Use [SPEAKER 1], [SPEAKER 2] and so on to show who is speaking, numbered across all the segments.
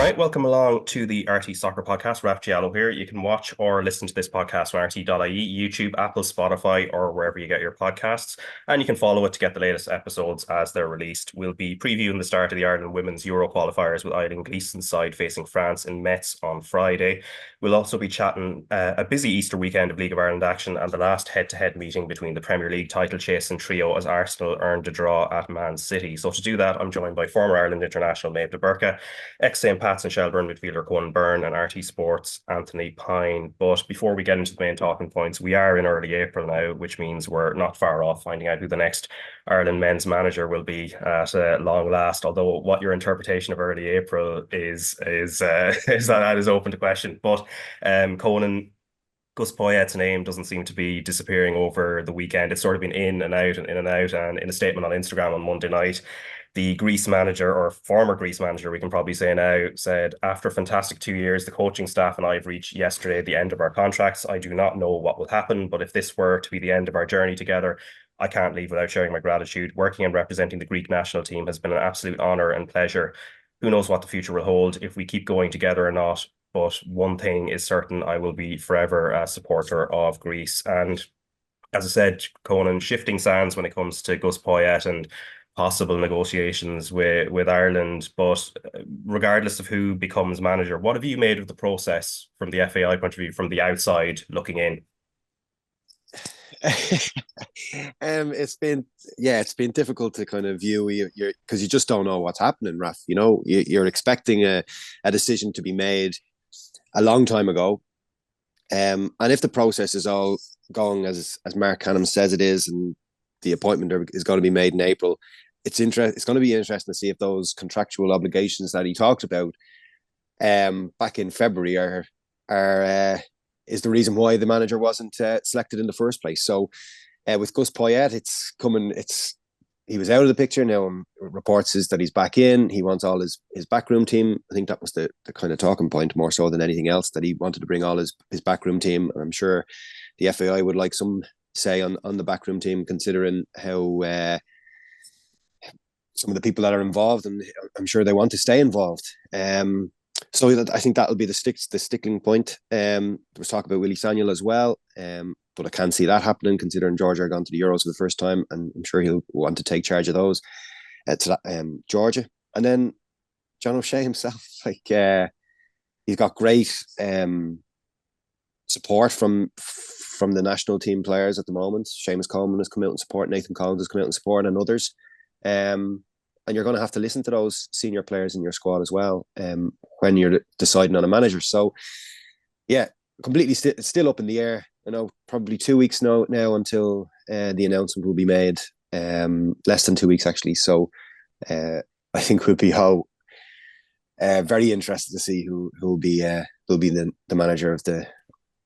[SPEAKER 1] right, welcome along to the RTÉ Soccer Podcast. Raf Diallo here. You can watch or listen to this podcast on RT.ie, YouTube, Apple, Spotify, or wherever you get your podcasts. And you can follow it to get the latest episodes as they're released. We'll be previewing the start of the Ireland Women's Euro qualifiers with Eileen Gleeson's side facing France in Metz on Friday. We'll also be chatting a busy Easter weekend of League of Ireland action and the last head-to-head meeting between the Premier League title chasing trio as Arsenal earned a draw at Man City. So to do that, I'm joined by former Ireland international Méabh Búrca, ex-St. Pat's and Shelbourne midfielder Conan Byrne, and RTÉ Sports Anthony Pyne. But before we get into the main talking points, we are in early April now, which means we're not far off finding out who the next Ireland men's manager will be at long last. Although what your interpretation of early April is that is open to question. But Conan, Gus Poyet's name doesn't seem to be disappearing over the weekend. It's sort of been in and out and in and out. And in a statement on Instagram on Monday night, the Greece manager, or former Greece manager, we can probably say now, said, "After a fantastic 2 years, the coaching staff and I have reached yesterday the end of our contracts. I do not know what will happen, but if this were to be the end of our journey together, I can't leave without sharing my gratitude. Working and representing the Greek national team has been an absolute honour and pleasure. Who knows what the future will hold, if we keep going together or not. But one thing is certain, I will be forever a supporter of Greece." And as I said, Conan, shifting sands when it comes to Gus Poyet and possible negotiations with Ireland. But regardless of who becomes manager, what have you made of the process from the FAI point of view, from the outside looking in?
[SPEAKER 2] It's been difficult to kind of view your because you just don't know what's happening, Raf. You know, you're expecting a decision to be made a long time ago. And if the process is all going as Mark Canham says it is, and the appointment is going to be made in April, it's going to be interesting to see if those contractual obligations that he talked about back in February are is the reason why the manager wasn't selected in the first place. So with Gus Poyet, he was out of the picture now. Reports is that he's back in. He wants all his backroom team. I think that was the kind of talking point more so than anything else, that he wanted to bring all his backroom team. And I'm sure the FAI would like some say on the backroom team, considering how some of the people that are involved, and I'm sure they want to stay involved. So I think that'll be the sticking point. There was talk about Willie Samuel as well, but I can't see that happening, considering Georgia are gone to the Euros for the first time, and I'm sure he'll want to take charge of those to Georgia. And then John O'Shea himself, he's got great support from the national team players at the moment. Seamus Coleman has come out in support, Nathan Collins has come out in support, and others. And you're going to have to listen to those senior players in your squad as well when you're deciding on a manager. So, yeah, completely still up in the air. I know probably 2 weeks now until the announcement will be made. Less than 2 weeks, actually. So I think we'll be very interested to see who will be the manager of the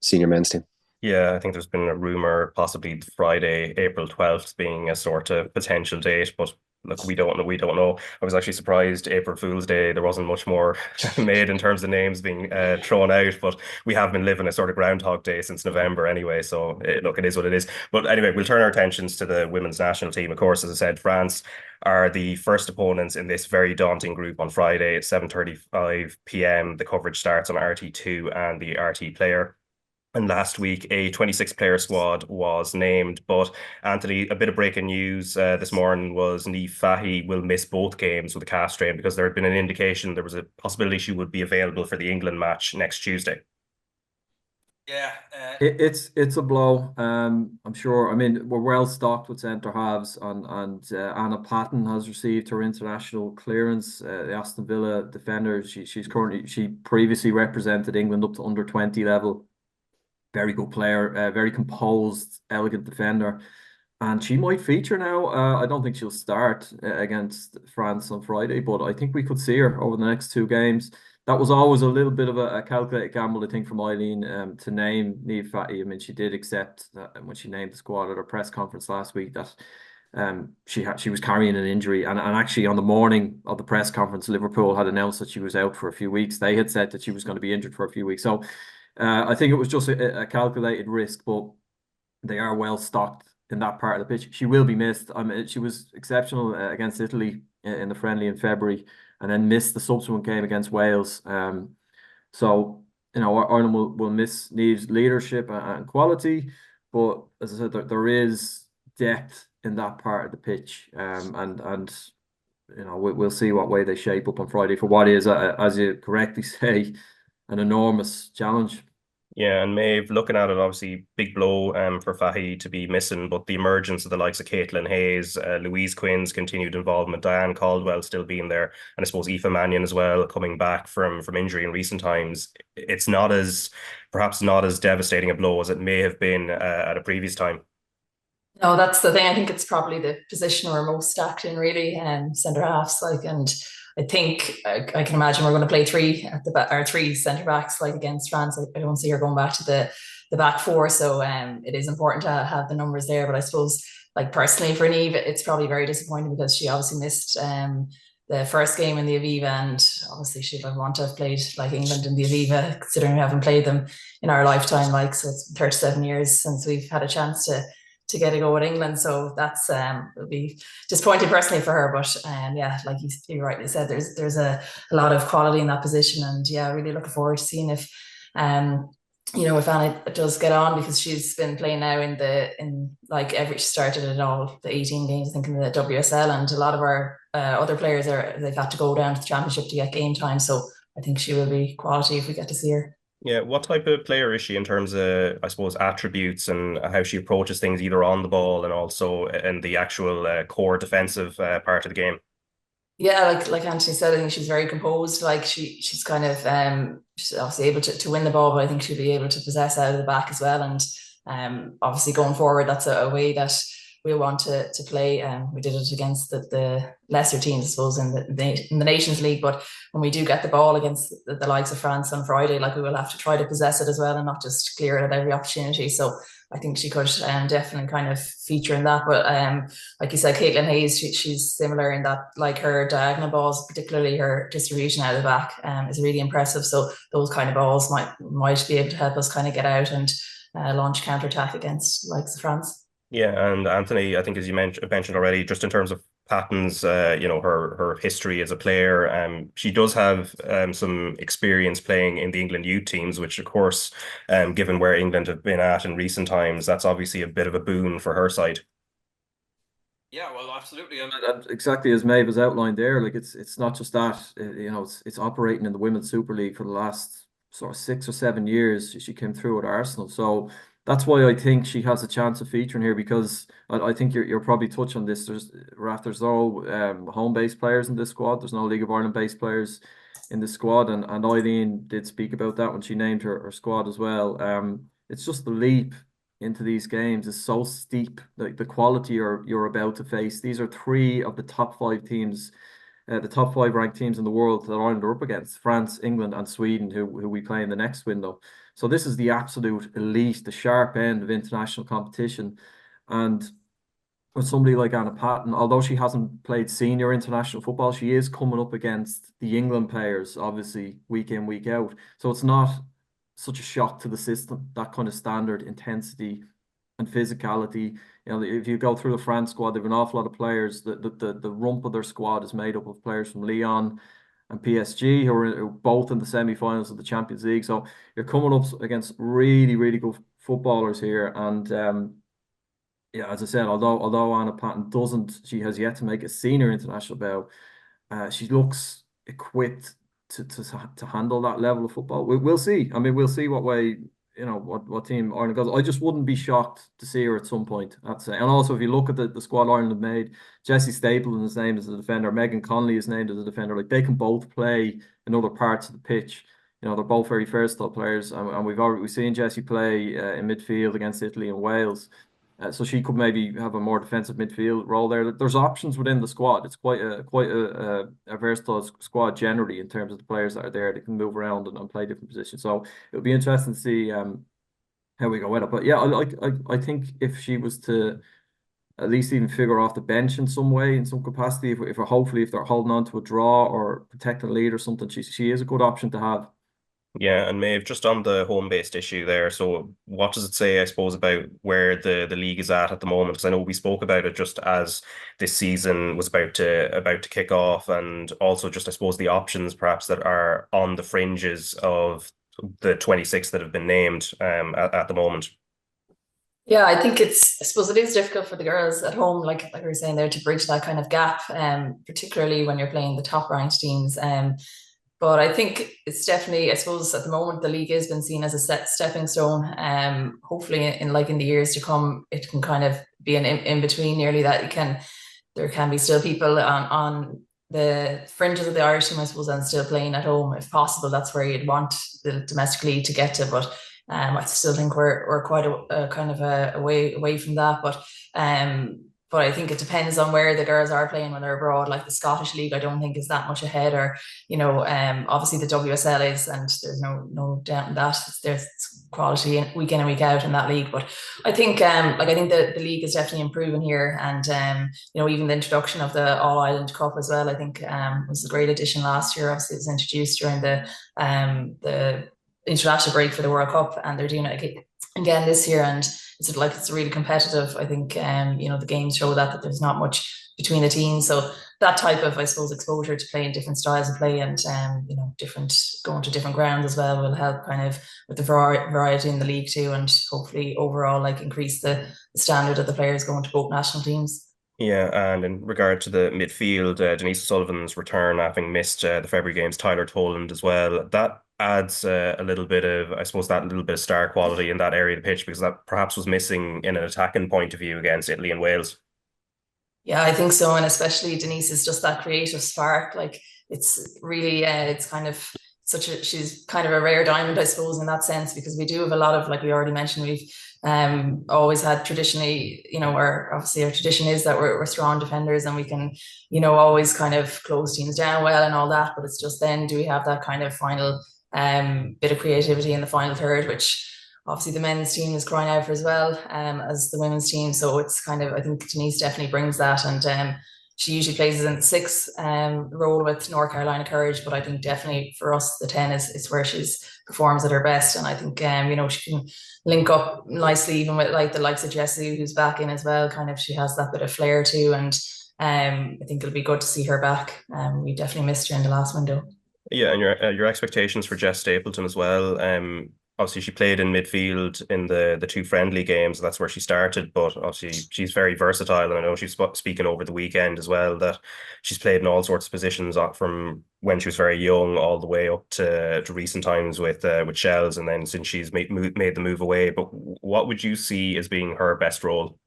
[SPEAKER 2] senior men's team.
[SPEAKER 1] Yeah, I think there's been a rumour possibly Friday, April 12th being a sort of potential date, but look, we don't know. I was actually surprised April Fool's Day there wasn't much more made in terms of names being thrown out, but we have been living a sort of Groundhog Day since November anyway, so look, it is what it is. But anyway, we'll turn our attentions to the women's national team. Of course, as I said, France are the first opponents in this very daunting group on Friday at 7:35 p.m. The coverage starts on RT2 and the RT Player. And last week, a 26-player squad was named. But Anthony, a bit of breaking news this morning was Niamh Fahey will miss both games with a calf strain, because there had been an indication there was a possibility she would be available for the England match next Tuesday.
[SPEAKER 3] Yeah, it's a blow. I'm sure. I mean, we're well stocked with centre halves, and Anna Patten has received her international clearance. The Aston Villa defender. She previously represented England up to under 20 level. Very good player, very composed, elegant defender, and she might feature now. I don't think she'll start against France on Friday, but I think we could see her over the next two games. That was always a little bit of a calculated gamble, I think, from Eileen to name Niamh Fahey. I mean, she did accept that when she named the squad at her press conference last week that she was carrying an injury, and actually on the morning of the press conference, Liverpool had announced that she was out for a few weeks. They had said that she was going to be injured for a few weeks, so. I think it was just a calculated risk, but they are well stocked in that part of the pitch. She will be missed. I mean, she was exceptional against Italy in the friendly in February, and then missed the subsequent game against Wales. So, you know, Ireland will need leadership and quality, but as I said, there is depth in that part of the pitch, and you know, we'll see what way they shape up on Friday for what is, as you correctly say, an enormous challenge.
[SPEAKER 1] Yeah, and Maeve, looking at it, obviously, big blow for Fahy to be missing, but the emergence of the likes of Caitlin Hayes, Louise Quinn's continued involvement, Diane Caldwell still being there, and I suppose Aoife Mannion as well, coming back from injury in recent times. It's perhaps not as devastating a blow as it may have been at a previous time.
[SPEAKER 4] No, that's the thing. I think it's probably the position we're most stacked in, really, centre halves. Like, and I think I can imagine we're going to play three at the back, or three centre backs, like against France. I don't see her going back to the back four, so it is important to have the numbers there. But I suppose, like personally for Niamh, it's probably very disappointing because she obviously missed the first game in the Aviva, and obviously she'd want to have played like England in the Aviva, considering we haven't played them in our lifetime. Like, so it's 37 years since we've had a chance to get a go at England, so that's it'll be disappointing personally for her. But yeah, like you rightly said, there's a lot of quality in that position, and yeah, really looking forward to seeing if you know, if Anna does get on, because she's been playing now she started at all the 18 games, I think, in the WSL, and a lot of our other players they've had to go down to the championship to get game time, so I think she will be quality if we get to see her.
[SPEAKER 1] Yeah, what type of player is she in terms of, I suppose, attributes and how she approaches things either on the ball and also in the actual core defensive part of the game?
[SPEAKER 4] Yeah, like Anthony said, I think she's very composed. Like she's kind of she's obviously able to win the ball, but I think she'll be able to possess out of the back as well. And obviously going forward, that's a way that we want to play. We did it against the lesser teams, I suppose, in the Nations League. But when we do get the ball against the likes of France on Friday, like, we will have to try to possess it as well and not just clear it at every opportunity. So I think she could definitely kind of feature in that. But like you said, Caitlin Hayes, she's similar in that, like, her diagonal balls, particularly her distribution out of the back, is really impressive. So those kind of balls might be able to help us kind of get out and launch counter-attack against likes of France.
[SPEAKER 1] Yeah, and Anthony, I think as you mentioned already, just in terms of Patton's, you know, her history as a player, she does have some experience playing in the England youth teams, which of course, given where England have been at in recent times, that's obviously a bit of a boon for her side.
[SPEAKER 3] Yeah, well, absolutely, and exactly as Maeve has outlined there, like it's not just that, you know, it's operating in the Women's Super League for the last sort of 6 or 7 years. She came through at Arsenal, so that's why I think she has a chance of featuring here, because I think you're probably touched on this. There's no home-based players in this squad. There's no League of Ireland-based players in this squad, and Eileen did speak about that when she named her squad as well. It's just the leap into these games is so steep. Like, the quality you're about to face. These are 3 of the top 5 teams, the top 5 ranked teams in the world that Ireland are up against: France, England, and Sweden, who we play in the next window. So this is the absolute elite, the sharp end of international competition. And with somebody like Anna Patten, although she hasn't played senior international football, she is coming up against the England players, obviously, week in, week out. So it's not such a shock to the system, that kind of standard intensity and physicality. You know, if you go through the France squad, they've an awful lot of players. The rump of their squad is made up of players from Lyon and PSG, who are both in the semi-finals of the Champions League. So you're coming up against really, really good footballers here. And yeah, as I said, although Anna Patten she has yet to make a senior international bow, she looks equipped to handle that level of football. We'll see. I mean, we'll see what way, you know, what team Ireland goes. I just wouldn't be shocked to see her at some point, I'd say. And also, if you look at the squad Ireland have made, Jessie Stapleton is named as a defender, Megan Connolly is named as a defender. Like, they can both play in other parts of the pitch. You know, they're both very versatile players, and we've seen Jessie play in midfield against Italy and Wales. So she could maybe have a more defensive midfield role there. There's options within the squad. It's quite a versatile squad generally, in terms of the players that are there. They can move around and play different positions. So it'll be interesting to see how we go with it. But yeah, I think if she was to at least even figure off the bench in some way, in some capacity, if they're holding on to a draw or protecting a lead or something, she is a good option to have.
[SPEAKER 1] Yeah, and Maeve, just on the home-based issue there, so what does it say, I suppose, about where the league is at the moment? Because I know we spoke about it just as this season was about to kick off, and also just, I suppose, the options perhaps that are on the fringes of the 26 that have been named at the moment.
[SPEAKER 4] Yeah, I think I suppose it is difficult for the girls at home, like we were saying there, to bridge that kind of gap, particularly when you're playing the top ranked teams. But I think it's definitely, I suppose at the moment the league has been seen as a stepping stone. Hopefully in the years to come, it can kind of be an in between nearly that there can be still people on the fringes of the Irish team, I suppose, and still playing at home if possible. That's where you'd want the domestic league to get to, but I still think we're quite a kind of a way away from that. But I think it depends on where the girls are playing when they're abroad. Like the Scottish League, I don't think is that much ahead. Or obviously the WSL is, and there's no doubt in that. There's quality week in and week out in that league. But I think I think the league is definitely improving here, and even the introduction of the All Ireland Cup as well, I think was a great addition last year. Obviously, it was introduced during the international break for the World Cup, and they're doing it again this year, and it's really competitive. I think the games show that there's not much between the teams, so that type of, I suppose, exposure to playing different styles of play and different going to different grounds as well will help kind of with the variety in the league too, and hopefully overall increase the standard of the players going to both national teams.
[SPEAKER 1] Yeah, and in regard to the midfield, Denise Sullivan's return, having missed the February games, Tyler Toland as well, that adds a little bit of, I suppose, that little bit of star quality in that area of the pitch, because that perhaps was missing in an attacking point of view against Italy and Wales.
[SPEAKER 4] Yeah, I think so, and especially Denise is just that creative spark. Like it's really, it's kind of she's kind of a rare diamond, I suppose, in that sense, because we do have a lot of, like we already mentioned, we've always had traditionally, obviously our tradition is that we're strong defenders and we can, always kind of close teams down well and all that. But it's just then, do we have that kind of final bit of creativity in the final third, which obviously the men's team is crying out for as well as the women's team. So it's kind of, I think Denise definitely brings that, and she usually plays in the 6 role with North Carolina Courage, but I think definitely for us the 10 is where she's performs at her best, and I think she can link up nicely even with like the likes of Jessie, who's back in as well. Kind of she has that bit of flair too, and I think it'll be good to see her back. We definitely missed her in the last window.
[SPEAKER 1] Yeah, and your expectations for Jess Stapleton as well. Obviously, she played in midfield in the 2 friendly games. That's where she started, but obviously she's very versatile. And I know she's speaking over the weekend as well that she's played in all sorts of positions from when she was very young all the way up to recent times with Shells, and then since she's made the move away. But what would you see as being her best role?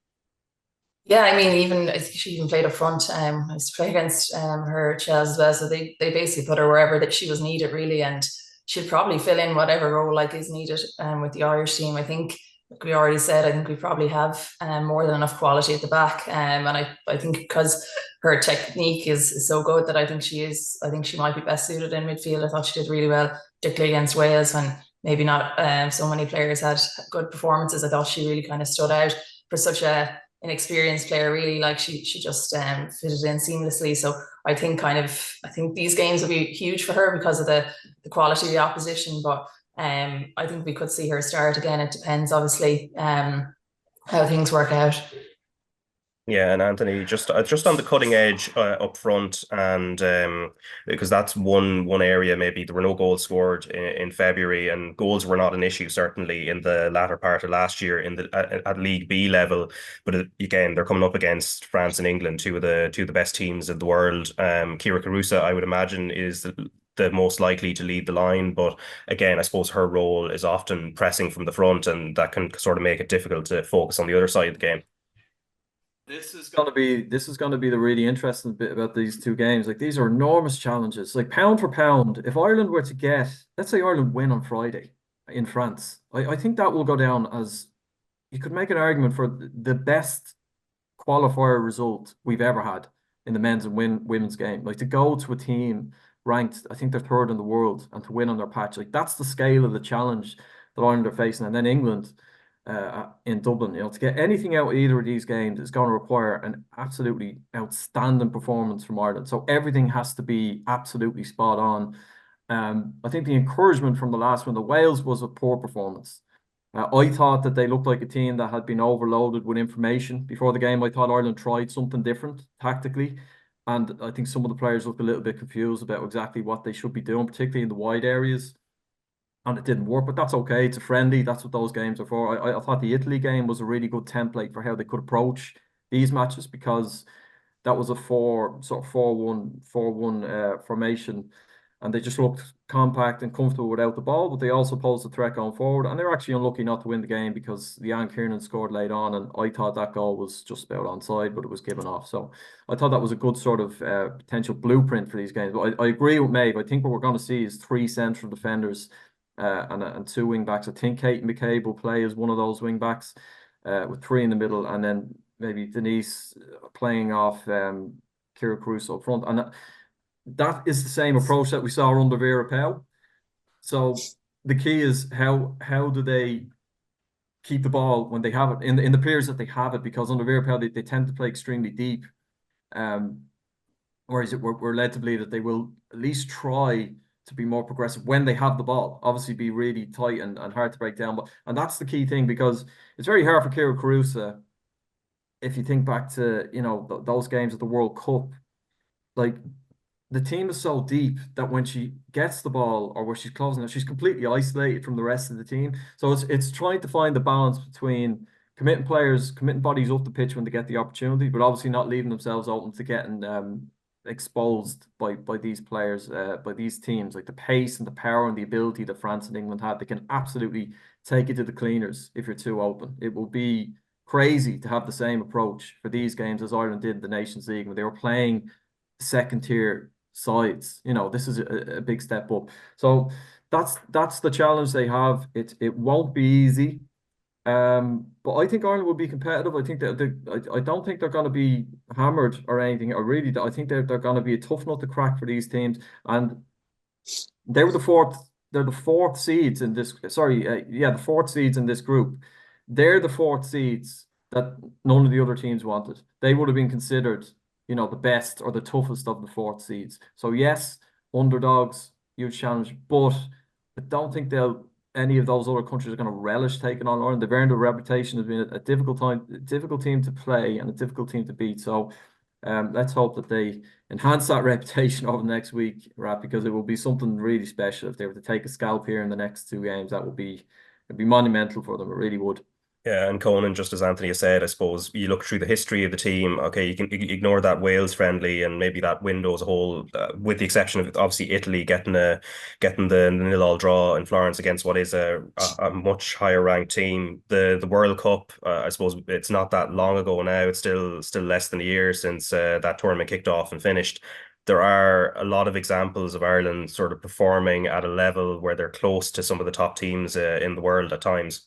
[SPEAKER 4] Yeah, I mean, I think she even played up front. I used to play against her at Chelsea as well, so they basically put her wherever that she was needed really, and she'll probably fill in whatever role is needed with the Irish team. I think, like we already said, I think we probably have more than enough quality at the back, and I think because her technique is so good that I think she might be best suited in midfield. I thought she did really well, particularly against Wales when maybe not so many players had good performances. I thought she really kind of stood out for such an experienced player, really. Like she just fitted in seamlessly. So I think these games will be huge for her because of the quality of the opposition. But I think we could see her start again. It depends, obviously, how things work out.
[SPEAKER 1] Yeah, and Anthony, just on the cutting edge up front, and because that's one area, maybe there were no goals scored in February, and goals were not an issue certainly in the latter part of last year at League B level. But again, they're coming up against France and England, two of the best teams in the world. Kira Carusa, I would imagine, is the most likely to lead the line, but again, I suppose her role is often pressing from the front, and that can sort of make it difficult to focus on the other side of the game.
[SPEAKER 3] This is going to be the really interesting bit about these 2 games. Like, these are enormous challenges. Like, pound for pound, if Ireland were to get, let's say Ireland win on Friday in France, I think that will go down as, you could make an argument for the best qualifier result we've ever had in the men's and women's game. Like, to go to a team ranked, I think they're 3rd in the world, and to win on their patch, like, that's the scale of the challenge that Ireland are facing. And then England in Dublin, to get anything out of either of these games is going to require an absolutely outstanding performance from Ireland. So everything has to be absolutely spot on. I think the encouragement from the last one, the Wales, was a poor performance. I thought that they looked like a team that had been overloaded with information before the game. I thought Ireland tried something different tactically, and I think some of the players looked a little bit confused about exactly what they should be doing, particularly in the wide areas. And it didn't work, but that's okay. It's a friendly. That's what those games are for. I thought the Italy game was a really good template for how they could approach these matches, because that was a 4-1 formation, and they just looked compact and comfortable without the ball, but they also posed a threat going forward. And they were actually unlucky not to win the game, because Leanne Kiernan scored late on, and I thought that goal was just about onside, but it was given off. So I thought that was a good sort of potential blueprint for these games. But I agree with Méabh. I think what we're going to see is 3 central defenders and 2 wing backs. I think Kate McCabe will play as one of those wing backs, with 3 in the middle, and then maybe Denise playing off Kira Caruso up front. And that is the same approach that we saw under Vera Pauw. So the key is how do they keep the ball when they have it in the periods that they have it, because under Vera Pauw they tend to play extremely deep. Whereas we're led to believe that they will at least try to be more progressive when they have the ball. Obviously be really tight and hard to break down. And that's the key thing, because it's very hard for Kira Caruso. If you think back to, those games at the World Cup, like, the team is so deep that when she gets the ball or where she's closing it, she's completely isolated from the rest of the team. So it's trying to find the balance between committing bodies up the pitch when they get the opportunity, but obviously not leaving themselves open to getting exposed by these players, by these teams. Like, the pace and the power and the ability that France and England have, they can absolutely take it to the cleaners if you're too open. It will be crazy to have the same approach for these games as Ireland did in the Nations League when they were playing second tier sides. This is a big step up. So that's the challenge they have. It won't be easy. But I think Ireland will be competitive. I think that I don't think they're going to be hammered or anything. I think they're going to be a tough nut to crack for these teams. And they're the fourth seeds in this. The 4th seeds in this group. They're the 4th seeds that none of the other teams wanted. They would have been considered, the best or the toughest of the 4th seeds. So yes, underdogs, huge challenge, but I don't think any of those other countries are going to relish taking on Ireland. They've earned a reputation as being a difficult team to play and a difficult team to beat. So let's hope that they enhance that reputation over the next week, Raf, because it will be something really special if they were to take a scalp here in the next 2 games. It'd be monumental for them. It really would.
[SPEAKER 1] Yeah, and Conan, just as Anthony has said, I suppose you look through the history of the team. Okay, you can ignore that Wales friendly and maybe that window as a whole, with the exception of obviously Italy getting the 0-0 draw in Florence against what is a much higher ranked team. The World Cup, I suppose it's not that long ago now. It's still less than a year since that tournament kicked off and finished. There are a lot of examples of Ireland sort of performing at a level where they're close to some of the top teams in the world at times.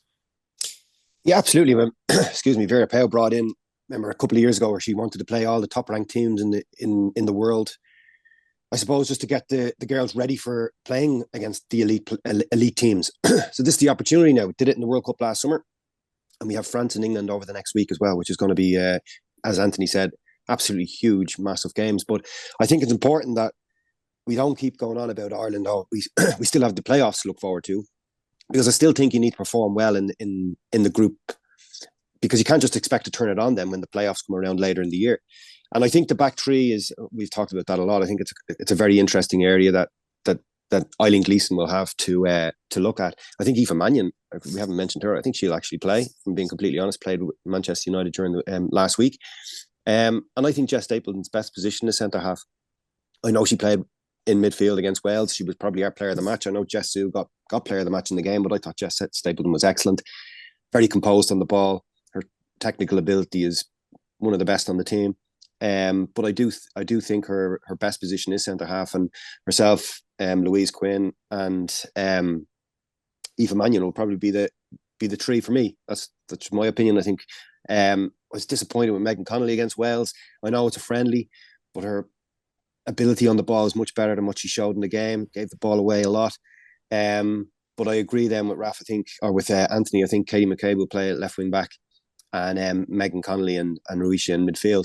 [SPEAKER 2] Yeah, absolutely. Excuse me. Vera Pauw brought in, remember a couple of years ago, where she wanted to play all the top ranked teams in the world. I suppose just to get the girls ready for playing against the elite teams. So this is the opportunity now. We did it in the World Cup last summer, and we have France and England over the next week as well, which is going to be, as Anthony said, absolutely huge, massive games. But I think it's important that we don't keep going on about Ireland. We still have the playoffs to look forward to. Because I still think you need to perform well in the group, because you can't just expect to turn it on them when the playoffs come around later in the year. And I think the back three we've talked about that a lot. I think it's a very interesting area that Eileen Gleeson will have to look at. I think Aoife Mannion, we haven't mentioned her. I think she'll actually play. I'm being completely honest. Played with Manchester United during the last week, and I think Jess Stapleton's best position is centre half. I know she played in midfield against Wales. She was probably our player of the match. I know Jess Sue got player of the match in the game, but I thought Jess Stapleton was excellent. Very composed on the ball. Her technical ability is one of the best on the team. But I do think her best position is centre half, and herself, Louise Quinn and Aoife Mannion will probably be the three for me. That's my opinion. I think I was disappointed with Megan Connolly against Wales. I know it's a friendly, but her ability on the ball is much better than what she showed in the game. Gave the ball away a lot. But I agree then with Raf, I think, or with Anthony. I think Katie McCabe will play at left wing back, and Megan Connolly and Ruisha in midfield.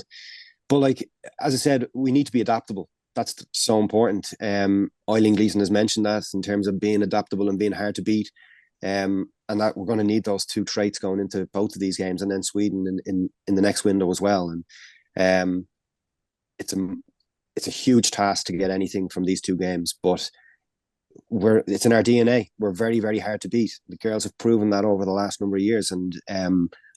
[SPEAKER 2] But like, as I said, we need to be adaptable. that's so important. Eileen Gleeson has mentioned that in terms of being adaptable and being hard to beat. And that we're going to need those two traits going into both of these games, and then Sweden in the next window as well. And it's a huge task to get anything from these two games, but it's in our DNA. We're very, very hard to beat. The girls have proven that over the last number of years, and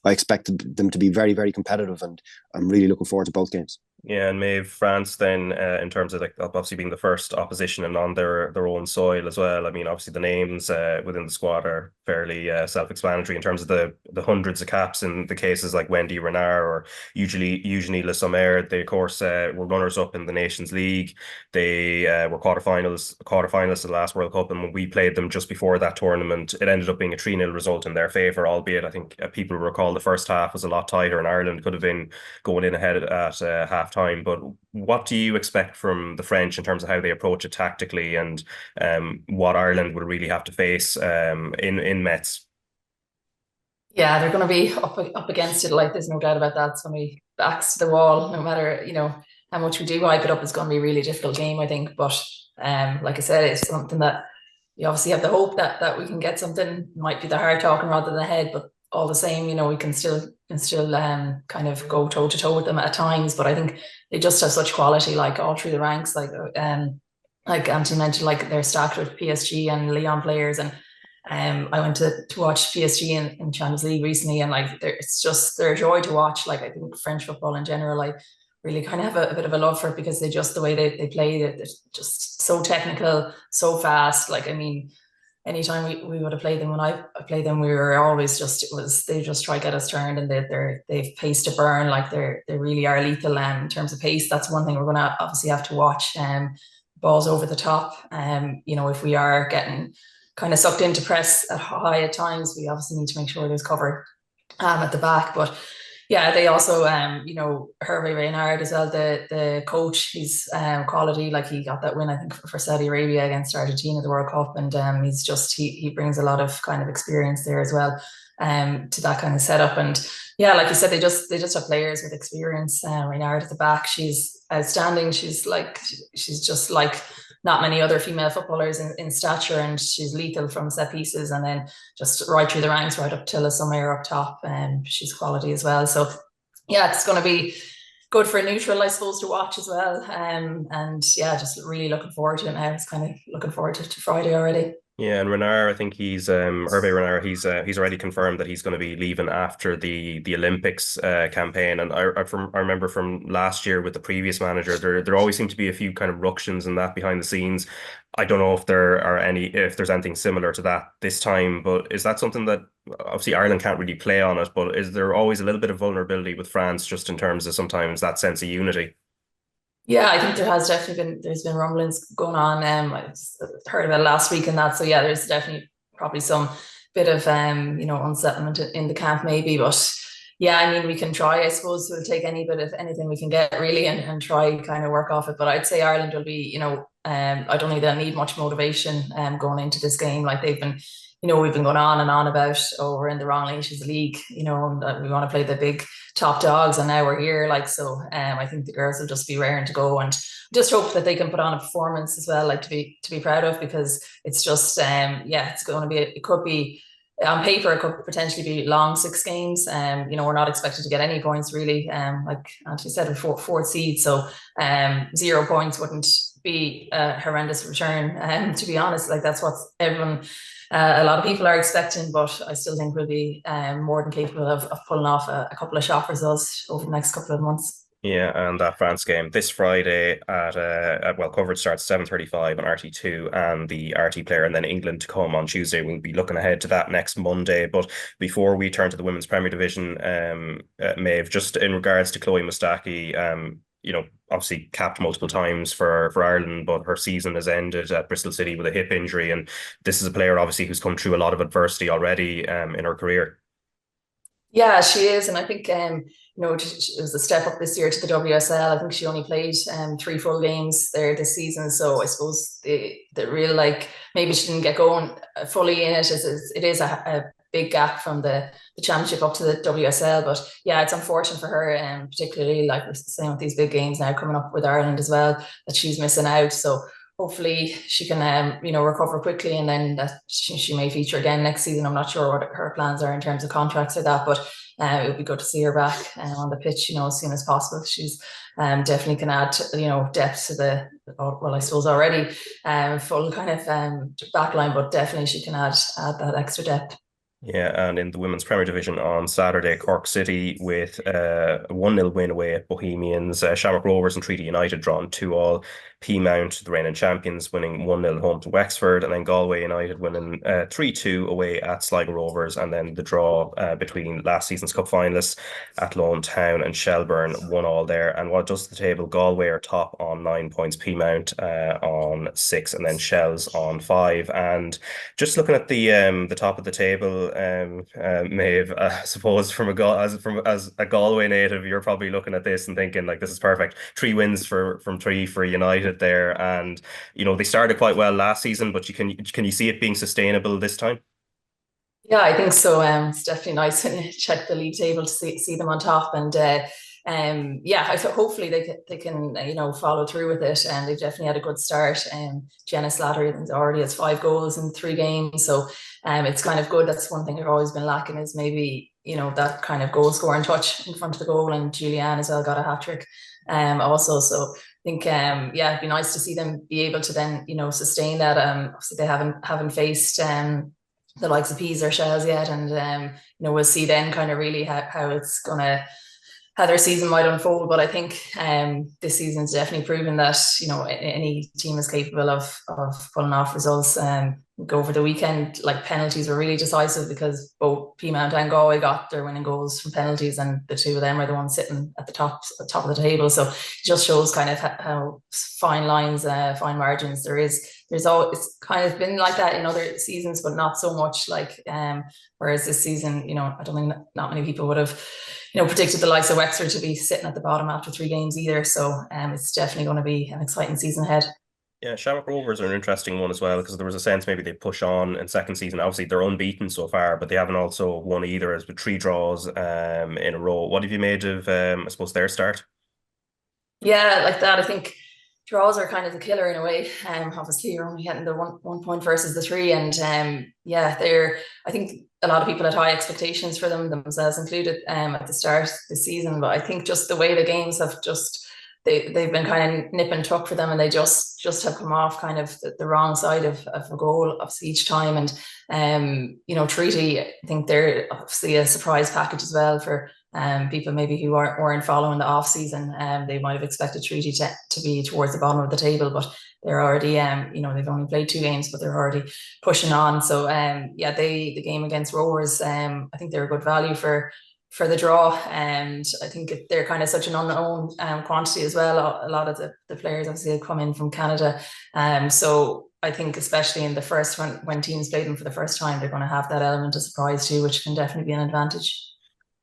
[SPEAKER 2] I expected them to be very, very competitive, and I'm really looking forward to both games.
[SPEAKER 1] Yeah, and Méabh, France then, in terms of like obviously being the first opposition and on their own soil as well. I mean, obviously the names within the squad are fairly self-explanatory in terms of the hundreds of caps in the cases like Wendy Renard or Eugenie Le Sommer. They of course were runners up in the Nations League. They were quarterfinalists of the last World Cup, and when we played them just before that tournament, it ended up being a 3-0 result in their favour, albeit I think people recall the first half was a lot tighter and Ireland could have been going in ahead at half time. But what do you expect from the French in terms of how they approach it tactically, and what Ireland will really have to face in Metz?
[SPEAKER 4] Yeah, they're going to be up against it. Like, there's no doubt about that. It's going to be backs to the wall, no matter how much we do hype it up. It's going to be a really difficult game, I think. But like I said, it's something that you obviously have the hope that we can get something. It might be the heart talking rather than the head, but all the same, we can still kind of go toe to toe with them at times. But I think they just have such quality, like all through the ranks. Like Anthony mentioned, like they're stacked with PSG and Lyon players, and I went to watch PSG in Champions League recently, and like they're a joy to watch. Like, I think French football in general, I really kind of have a bit of a love for it, because they just, the way they play, they're just so technical, so fast. Like, I mean, anytime we would have played them, when I played them, we were always they just try to get us turned, and they've pace to burn. Like, they really are lethal in terms of pace. That's one thing we're going to obviously have to watch. Balls over the top. If we are getting kind of sucked into press at high at times, we obviously need to make sure there's cover at the back. But yeah, they also, Hervé Renard as well, the coach, he's quality. Like, he got that win, I think, for Saudi Arabia against Argentina, the World Cup, and he brings a lot of kind of experience there as well to that kind of setup. And yeah, like you said, they just have players with experience. Renard at the back, she's outstanding. She's just like not many other female footballers in stature, and she's lethal from set pieces, and then just right through the ranks, right up to Le Sommer up top, and she's quality as well. So yeah, it's going to be good for a neutral, I suppose, to watch as well. And yeah, just really looking forward to it now. I was kind of looking forward to Friday already.
[SPEAKER 1] Yeah, and Renard, I think he's Hervé Renard. He's already confirmed that he's going to be leaving after the Olympics campaigh. And I remember from last year with the previous manager, there always seemed to be a few kind of ructions and that behind the scenes. I don't know if there's anything similar to that this time, but is that something that obviously Ireland can't really play on it? But is there always a little bit of vulnerability with France, just in terms of sometimes that sense of unity?
[SPEAKER 4] Yeah, I think there's been rumblings going on. I heard about it last week and that. So yeah, there's definitely probably some bit of unsettlement in the camp maybe. But yeah, I mean, we can try, I suppose. We'll take any bit of anything we can get really, and try kind of work off it. But I'd say Ireland will be, I don't think they'll need much motivation going into this game. Like, they've been, we've been going on and on about, we're in the wrong Nations League, and we want to play the big top dogs, and now we're here. Like, so I think the girls will just be raring to go, and just hope that they can put on a performance as well, like to be proud of, because it's just it's going to be, it could be on paper, it could potentially be long 6 games. We're not expected to get any points really. Like Anthony said, we're fourth seed, so 0 points wouldn't be a horrendous return. To be honest, like, that's what everyone, a lot of people are expecting, but I still think we'll be more than capable of pulling off a couple of shock results over the next couple of months.
[SPEAKER 1] Yeah, and that France game this Friday coverage starts 7:35 on RT2 and the RT Player, and then England to come on Tuesday. We'll be looking ahead to that next Monday. But before we turn to the Women's Premier Division, Méabh, just in regards to Chloe Mustaki, obviously capped multiple times for Ireland, but her season has ended at Bristol City with a hip injury. And this is a player, obviously, who's come through a lot of adversity already in her career.
[SPEAKER 4] Yeah, she is. And I think, it was a step up this year to the WSL. I think she only played 3 full games there this season. So I suppose the real, maybe she didn't get going fully in it. It is a big gap from the championship up to the WSL. But yeah, it's unfortunate for her, and particularly like we're saying with these big games now coming up with Ireland as well, that she's missing out. So hopefully she can recover quickly, and then that she may feature again next season. I'm not sure what her plans are in terms of contracts or that, but it would be good to see her back on the pitch, as soon as possible. She's definitely can add depth to the, well, I suppose already full kind of back line, but definitely she can add that extra depth.
[SPEAKER 1] Yeah, and in the Women's Premier Division on Saturday, Cork City with a 1-0 win away at Bohemians. Shamrock Rovers and Treaty United drawn 2-2. Peamount, the reigning champions, winning 1-0 home to Wexford, and then Galway United winning 3-2 away at Sligo Rovers, and then the draw between last season's cup finalists Athlone Town and Shelbourne, 1-1 there. And what does the table? Galway are top on 9 points, Peamount on 6, and then Shells on 5. And just looking at the top of the table, Méabh, I suppose as a Galway native, you're probably looking at this and thinking like, this is perfect. 3 wins from 3 for United there, and they started quite well last season, but can you see it being sustainable this time?
[SPEAKER 4] Yeah, I think so. It's definitely nice when you check the league table to see them on top, and I thought hopefully they can follow through with it, and they've definitely had a good start. Jenna Slattery already has 5 goals in 3 games, so it's kind of good. That's one thing I've always been lacking, is maybe that kind of goal scoring touch in front of the goal, and Julianne as well got a hat-trick also. So I think it'd be nice to see them be able to then sustain that. Obviously they haven't faced the likes of Peas or Shells yet, and we'll see then kind of really how their season might unfold. But I think this season's definitely proven that any team is capable of pulling off results. Go over the weekend, like penalties were really decisive, because both Peamount and Galway got their winning goals from penalties, and the 2 of them are the ones sitting at the top of the table. So it just shows kind of how fine lines, fine margins there is. There's always, it's kind of been like that in other seasons, but not so much like whereas this season, I don't think not many people would have predicted the likes of Wexford to be sitting at the bottom after 3 games either. So it's definitely going to be an exciting season ahead.
[SPEAKER 1] Yeah, Shamrock Rovers are an interesting one as well, because there was a sense maybe they push on in second season. Obviously, they're unbeaten so far, but they haven't also won either, as with 3 draws in a row. What have you made of, I suppose, their start?
[SPEAKER 4] Yeah, like that. I think draws are kind of the killer in a way. Obviously, you're only getting the one point versus the 3, and I think a lot of people had high expectations for them, themselves included, at the start of the season. But I think just the way the games have they've been kind of nip and tuck for them, and they just have come off kind of the wrong side of a goal obviously each time. And Treaty, I think they're obviously a surprise package as well for people maybe who weren't following the off season. They might have expected Treaty to be towards the bottom of the table, but they're already they've only played 2 games, but they're already pushing on. So the game against Rovers, I think they're a good value for the draw, and I think they're kind of such an unknown quantity as well. A lot of the players obviously have come in from Canada, so I think especially in the first when teams play them for the first time, they're going to have that element of surprise too, which can definitely be an advantage.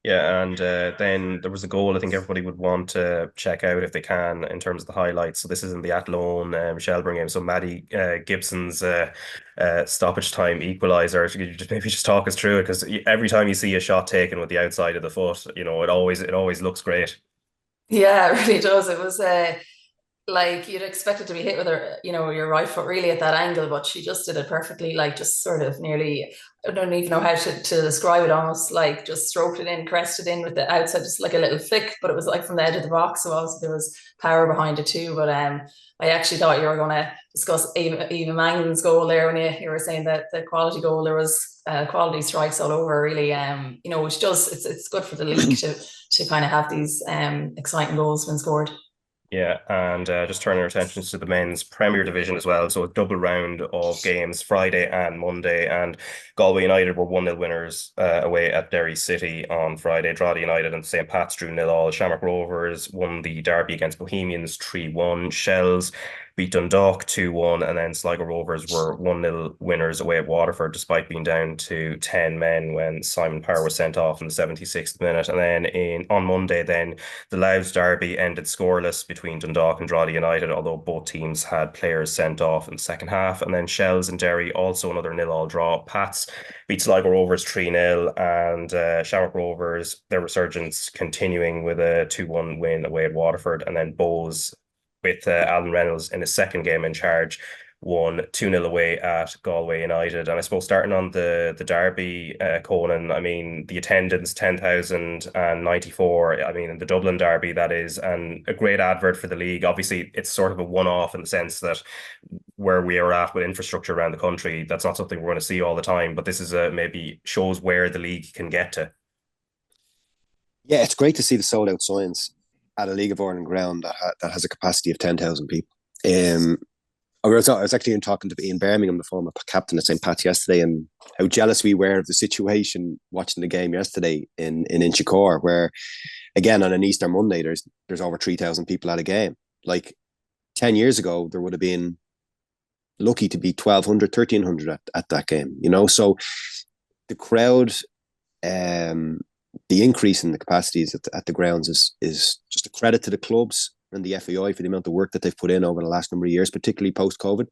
[SPEAKER 1] Yeah, and then there was a goal I think everybody would want to check out if they can in terms of the highlights. So this is in the Athlone Shelbourne game. So Maddie Gibson's stoppage time equaliser. If you could maybe just talk us through it, because every time you see a shot taken with the outside of the foot, it always looks great.
[SPEAKER 4] Yeah, it really does. It was like you'd expect it to be hit with your right foot really at that angle, but she just did it perfectly, like just sort of nearly, I don't even know how to describe it, almost like just stroked it in, crested in with the outside, just like a little flick, but it was like from the edge of the box, so obviously there was power behind it too. But I actually thought you were going to discuss Eva Mangan's goal there when you were saying that the quality goal. There was quality strikes all over really, which does, it's good for the league to kind of have these exciting goals when scored.
[SPEAKER 1] Yeah, and just turning our attention to the men's Premier Division as well. So a double round of games Friday and Monday, and Galway United were 1-0 winners away at Derry City on Friday. Drogheda United and St. Pat's drew 0-0. Shamrock Rovers won the derby against Bohemians 3-1. Shells beat Dundalk 2-1, and then Sligo Rovers were 1-0 winners away at Waterford, despite being down to 10 men when Simon Power was sent off in the 76th minute. And then on Monday, then the Louths derby ended scoreless between Dundalk and Drogheda United, although both teams had players sent off in the second half. And then Shells and Derry, also another 0-0 draw. Pats beat Sligo Rovers 3-0, and Shamrock Rovers, their resurgence continuing with a 2-1 win away at Waterford. And then Bows, with Alan Reynolds in his second game in charge, won 2-0 away at Galway United. And I suppose starting on the derby, Conan, I mean, the attendance, 10,094, I mean, in the Dublin derby, that is, and a great advert for the league. Obviously, it's sort of a one-off in the sense that where we are at with infrastructure around the country, that's not something we're going to see all the time, but this is maybe shows where the league can get to.
[SPEAKER 2] Yeah, it's great to see the sold-out signs at a League of Ireland ground that has a capacity of 10,000 people. I was actually talking to Ian Birmingham, the former captain at St. Pat's yesterday, and how jealous we were of the situation watching the game yesterday in Inchicore, where, again, on an Easter Monday, there's over 3,000 people at a game. Like 10 years ago, there would have been lucky to be 1,200, 1,300 at that game, you know? So the crowd, the increase in the capacities at the grounds is just a credit to the clubs and the FAI for the amount of work that they've put in over the last number of years, particularly post-COVID.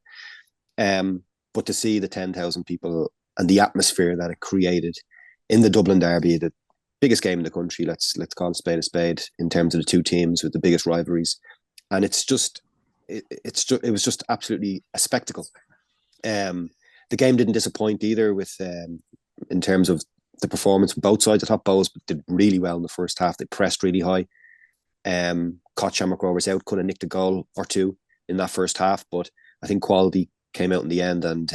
[SPEAKER 2] But to see the 10,000 people and the atmosphere that it created in the Dublin derby, the biggest game in the country, let's call a spade in terms of the two teams with the biggest rivalries, and it was just absolutely a spectacle. The game didn't disappoint either, with in terms of the performance from both sides. I thought Bows did really well in the first half. They pressed really high, caught Shamrock Rovers out, could have nicked a goal or two in that first half, but I think quality came out in the end, and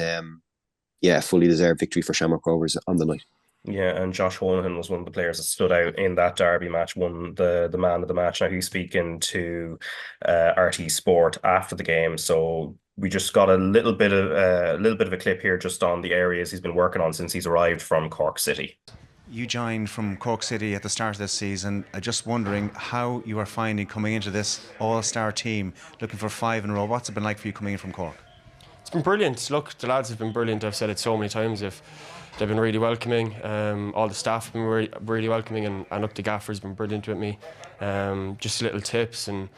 [SPEAKER 2] fully deserved victory for Shamrock Rovers on the night.
[SPEAKER 1] Yeah, and Josh Honohan was one of the players that stood out in that derby match, won the man of the match. Now he's speaking to RTÉ Sport after the game, so we just got a little bit of a clip here just on the areas he's been working on since he's arrived from Cork City.
[SPEAKER 5] You joined from Cork City at the start of this season. Just wondering how you are finding coming into this all-star team, looking for 5 in a row. What's it been like for you coming in from Cork?
[SPEAKER 6] It's been brilliant. Look, the lads have been brilliant. I've said it so many times. They've been really welcoming. All the staff have been really welcoming, and look, the gaffer's been brilliant with me. Just little tips and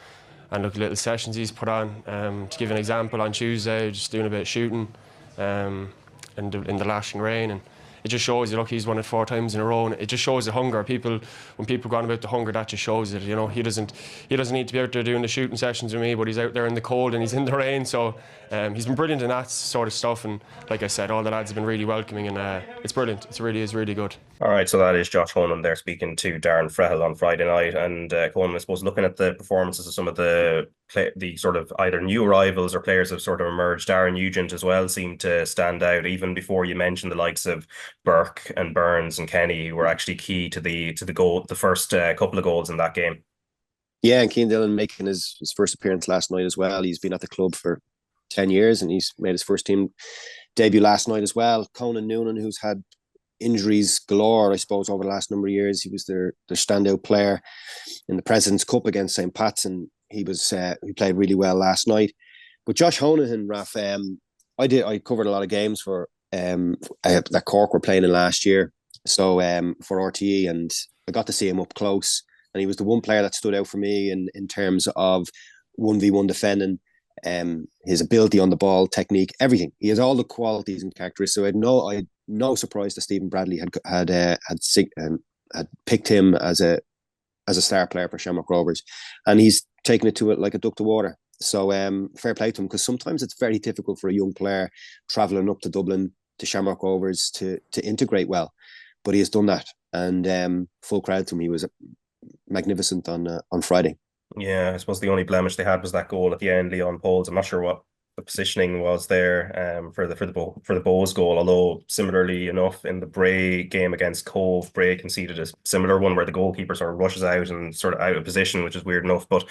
[SPEAKER 6] look, little sessions he's put on. To give an example, on Tuesday, just doing a bit of shooting in the lashing rain, and it just shows you. Look, he's won it 4 times in a row, and it just shows the hunger. When people go on about the hunger, that just shows it. You know, he doesn't need to be out there doing the shooting sessions with me, but he's out there in the cold and he's in the rain. So he's been brilliant in that sort of stuff. And like I said, all the lads have been really welcoming, and it's brilliant. It really is really good.
[SPEAKER 1] All right, so that is Josh Honan there speaking to Darren Frehel on Friday night. And Conan, I suppose, looking at the performances of some of the sort of either new arrivals or players have sort of emerged, Darren Nugent as well seemed to stand out, even before you mentioned the likes of Burke and Burns and Kenny, who were actually key to the goal, the first couple of goals in that game.
[SPEAKER 2] Yeah, and Cian Dillon making his first appearance last night as well. He's been at the club for 10 years and he's made his first team debut last night as well. Conan Noonan, who's had injuries galore, I suppose, over the last number of years. He was their standout player in the President's Cup against St. Pat's, and he played really well last night. But Josh Honohan, Raf, I covered a lot of games for that Cork were playing in last year, so for RTÉ, and I got to see him up close, and he was the one player that stood out for me in terms of 1v1 defending, his ability on the ball, technique, everything. He has all the qualities and characteristics. So I had no surprise that Stephen Bradley had picked him as a star player for Shamrock Rovers, and he's taken it to it like a duck to water. So fair play to him, because sometimes it's very difficult for a young player travelling up to Dublin to Shamrock Rovers to integrate well, but he has done that, and full credit to him. He was magnificent on Friday.
[SPEAKER 1] Yeah, I suppose the only blemish they had was that goal at the end, Leon Poles. I'm not sure what the positioning was there for the Bows goal, although similarly enough in the Bray game against Cove, Bray conceded a similar one where the goalkeeper sort of rushes out and sort of out of position, which is weird enough. But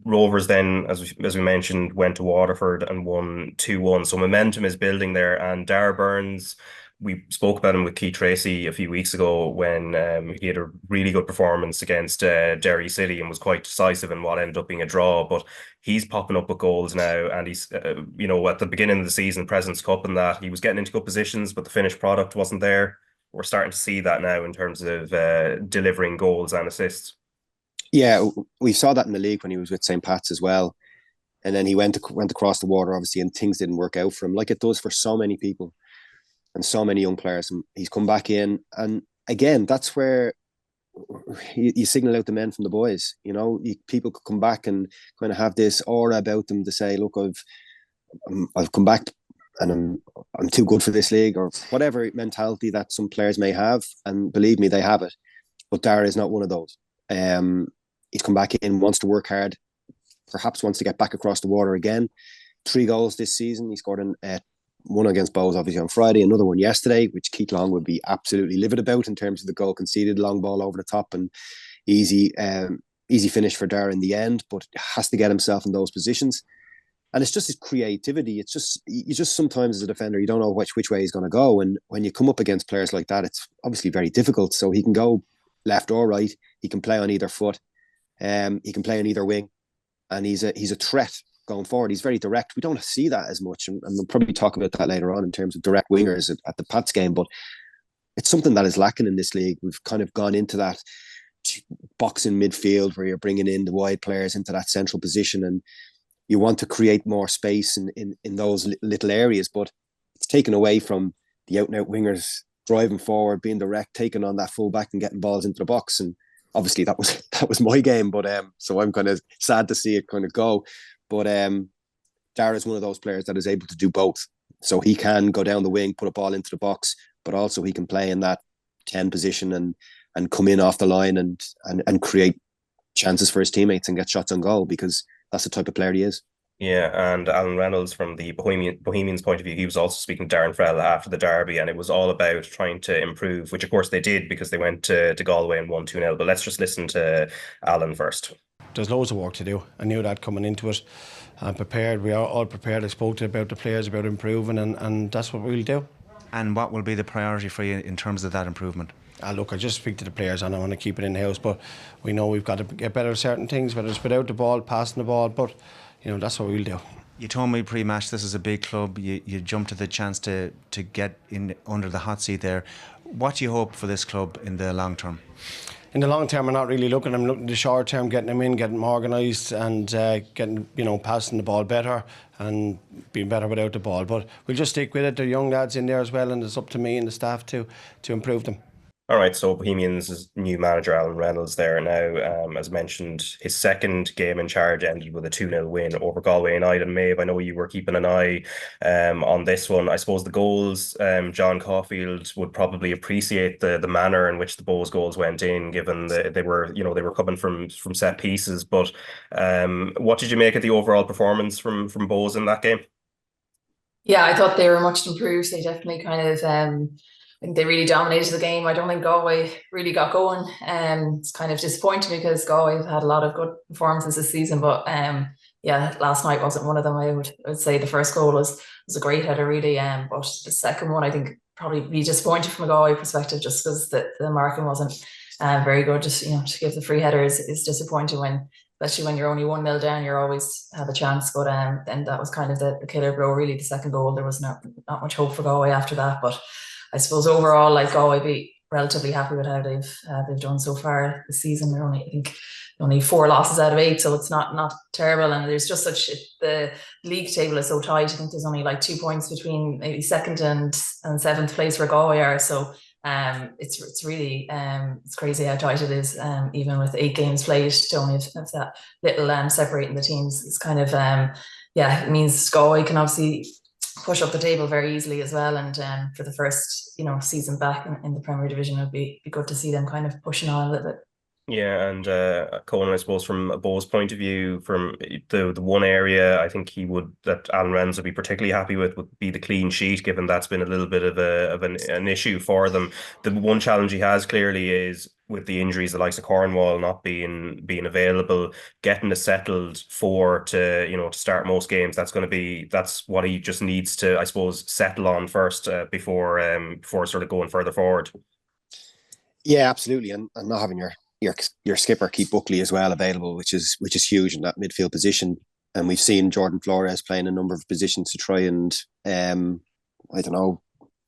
[SPEAKER 1] Rovers then, as we mentioned, went to Waterford and won 2-1, so momentum is building there, and Dara Burns we spoke about him with Keith Tracy a few weeks ago when he had a really good performance against Derry City and was quite decisive in what ended up being a draw. But he's popping up with goals now, and he's at the beginning of the season, President's Cup, and that he was getting into good positions, but the finished product wasn't there. We're starting to see that now in terms of delivering goals and assists.
[SPEAKER 2] Yeah, we saw that in the league when he was with St. Pat's as well. And then he went across the water, obviously, and things didn't work out for him, like it does for so many people and so many young players. And he's come back in. And again, that's where you signal out the men from the boys. People could come back and kind of have this aura about them to say, look, I've come back and I'm too good for this league, or whatever mentality that some players may have. And believe me, they have it. But Dara is not one of those. He's come back in, wants to work hard, perhaps wants to get back across the water again. 3 goals this season. He scored one against Bows, obviously, on Friday, another one yesterday, which Keith Long would be absolutely livid about in terms of the goal conceded, long ball over the top, and easy finish for Dara in the end, but has to get himself in those positions. And it's just his creativity. It's just, you just sometimes as a defender, you don't know which way he's going to go. And when you come up against players like that, it's obviously very difficult. So he can go left or right. He can play on either foot. He can play on either wing, and he's a threat going forward. He's very direct. We don't see that as much, and we'll probably talk about that later on in terms of direct wingers at the Pats game. But it's something that is lacking in this league. We've kind of gone into that boxing midfield where you're bringing in the wide players into that central position, and you want to create more space in those little areas. But it's taken away from the out and out wingers driving forward, being direct, taking on that full back and getting balls into the box. And obviously that was my game, but so I'm kind of sad to see it kind of go. But Dara is one of those players that is able to do both. So he can go down the wing, put a ball into the box, but also he can play in that 10 position and come in off the line and create chances for his teammates and get shots on goal, because that's the type of player he is.
[SPEAKER 1] Yeah, and Alan Reynolds, from the Bohemians' point of view, he was also speaking to Darren Farrell after the derby, and it was all about trying to improve, which of course they did because they went to Galway and won 2-0. But let's just listen to Alan first.
[SPEAKER 7] There's loads of work to do. I knew that coming into it. I'm prepared. We are all prepared. I spoke about the players, about improving, and that's what we'll do.
[SPEAKER 5] And what will be the priority for you in terms of that improvement?
[SPEAKER 7] Look, I just speak to the players and I want to keep it in-house, but we know we've got to get better at certain things, whether it's without the ball, passing the ball, but that's what we'll do.
[SPEAKER 5] You told me pre-match this is a big club. You jumped at the chance to get in under the hot seat there. What do you hope for this club in the long term?
[SPEAKER 7] In the long term, I'm not really looking. I'm looking at the short term, getting them in, getting them organised, and getting passing the ball better and being better without the ball. But we'll just stick with it. There are young lads in there as well, and it's up to me and the staff to improve them.
[SPEAKER 1] All right, so Bohemians' new manager, Alan Reynolds, there now, as mentioned, his second game in charge ended with a 2-0 win over Galway United. And Méabh, I know you were keeping an eye on this one. I suppose the goals, John Caulfield would probably appreciate the manner in which the Bows goals went in, given they were coming from set pieces. But what did you make of the overall performance from Bows in that game?
[SPEAKER 4] Yeah, I thought they were much improved. They definitely kind of I think they really dominated the game. I don't think Galway really got going. It's kind of disappointing because Galway have had a lot of good performances this season, but yeah, last night wasn't one of them. I would say the first goal was a great header, really, but the second one I think probably be disappointed from a Galway perspective, just because the marking wasn't very good. Just to give the free header is disappointing especially when you're only 1-0 down. You always have a chance, but then that was kind of the killer blow. Really, the second goal, there was not much hope for Galway after that, but I suppose overall, Galway be relatively happy with how they've done so far this season. They're only 4 losses out of 8, so it's not terrible. And there's just the league table is so tight. I think there's only 2 points between maybe second and 7th place where Galway are. So it's really it's crazy how tight it is. Even with 8 games played, to only have that little separating the teams. It's kind of it means Galway can obviously push up the table very easily as well, and for the first season back in the Premier Division, it would be good to see them kind of pushing on a little bit.
[SPEAKER 1] Yeah, and Conan, I suppose from a Bow's point of view, from the one area I think that Alan Reynolds would be particularly happy with would be the clean sheet, given that's been a little bit of an issue for them. The one challenge he has clearly is with the injuries, the likes of Cornwall not being available, getting a settled four to to start most games, that's what he just needs to, I suppose, settle on first before sort of going further forward.
[SPEAKER 2] Yeah, absolutely, and not having your skipper Keith Buckley as well available, which is huge in that midfield position. And we've seen Jordan Flores playing a number of positions to try and I don't know,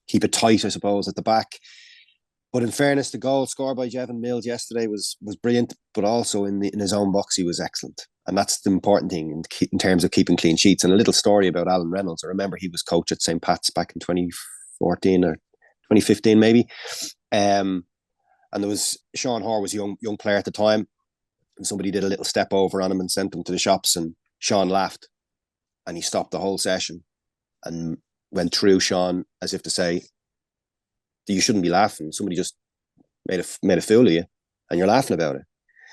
[SPEAKER 2] keep it tight, I suppose, at the back. But in fairness, the goal scored by Jevon Mills yesterday was brilliant, but also in his own box, he was excellent. And that's the important thing in terms of keeping clean sheets. And a little story about Alan Reynolds. I remember he was coach at St. Pat's back in 2014 or 2015 maybe. And there was, Sean Hoare was a young player at the time, and somebody did a little step over on him and sent him to the shops, and Sean laughed, and he stopped the whole session and went through Sean as if to say, you shouldn't be laughing. Somebody just made a fool of you and you're laughing about it.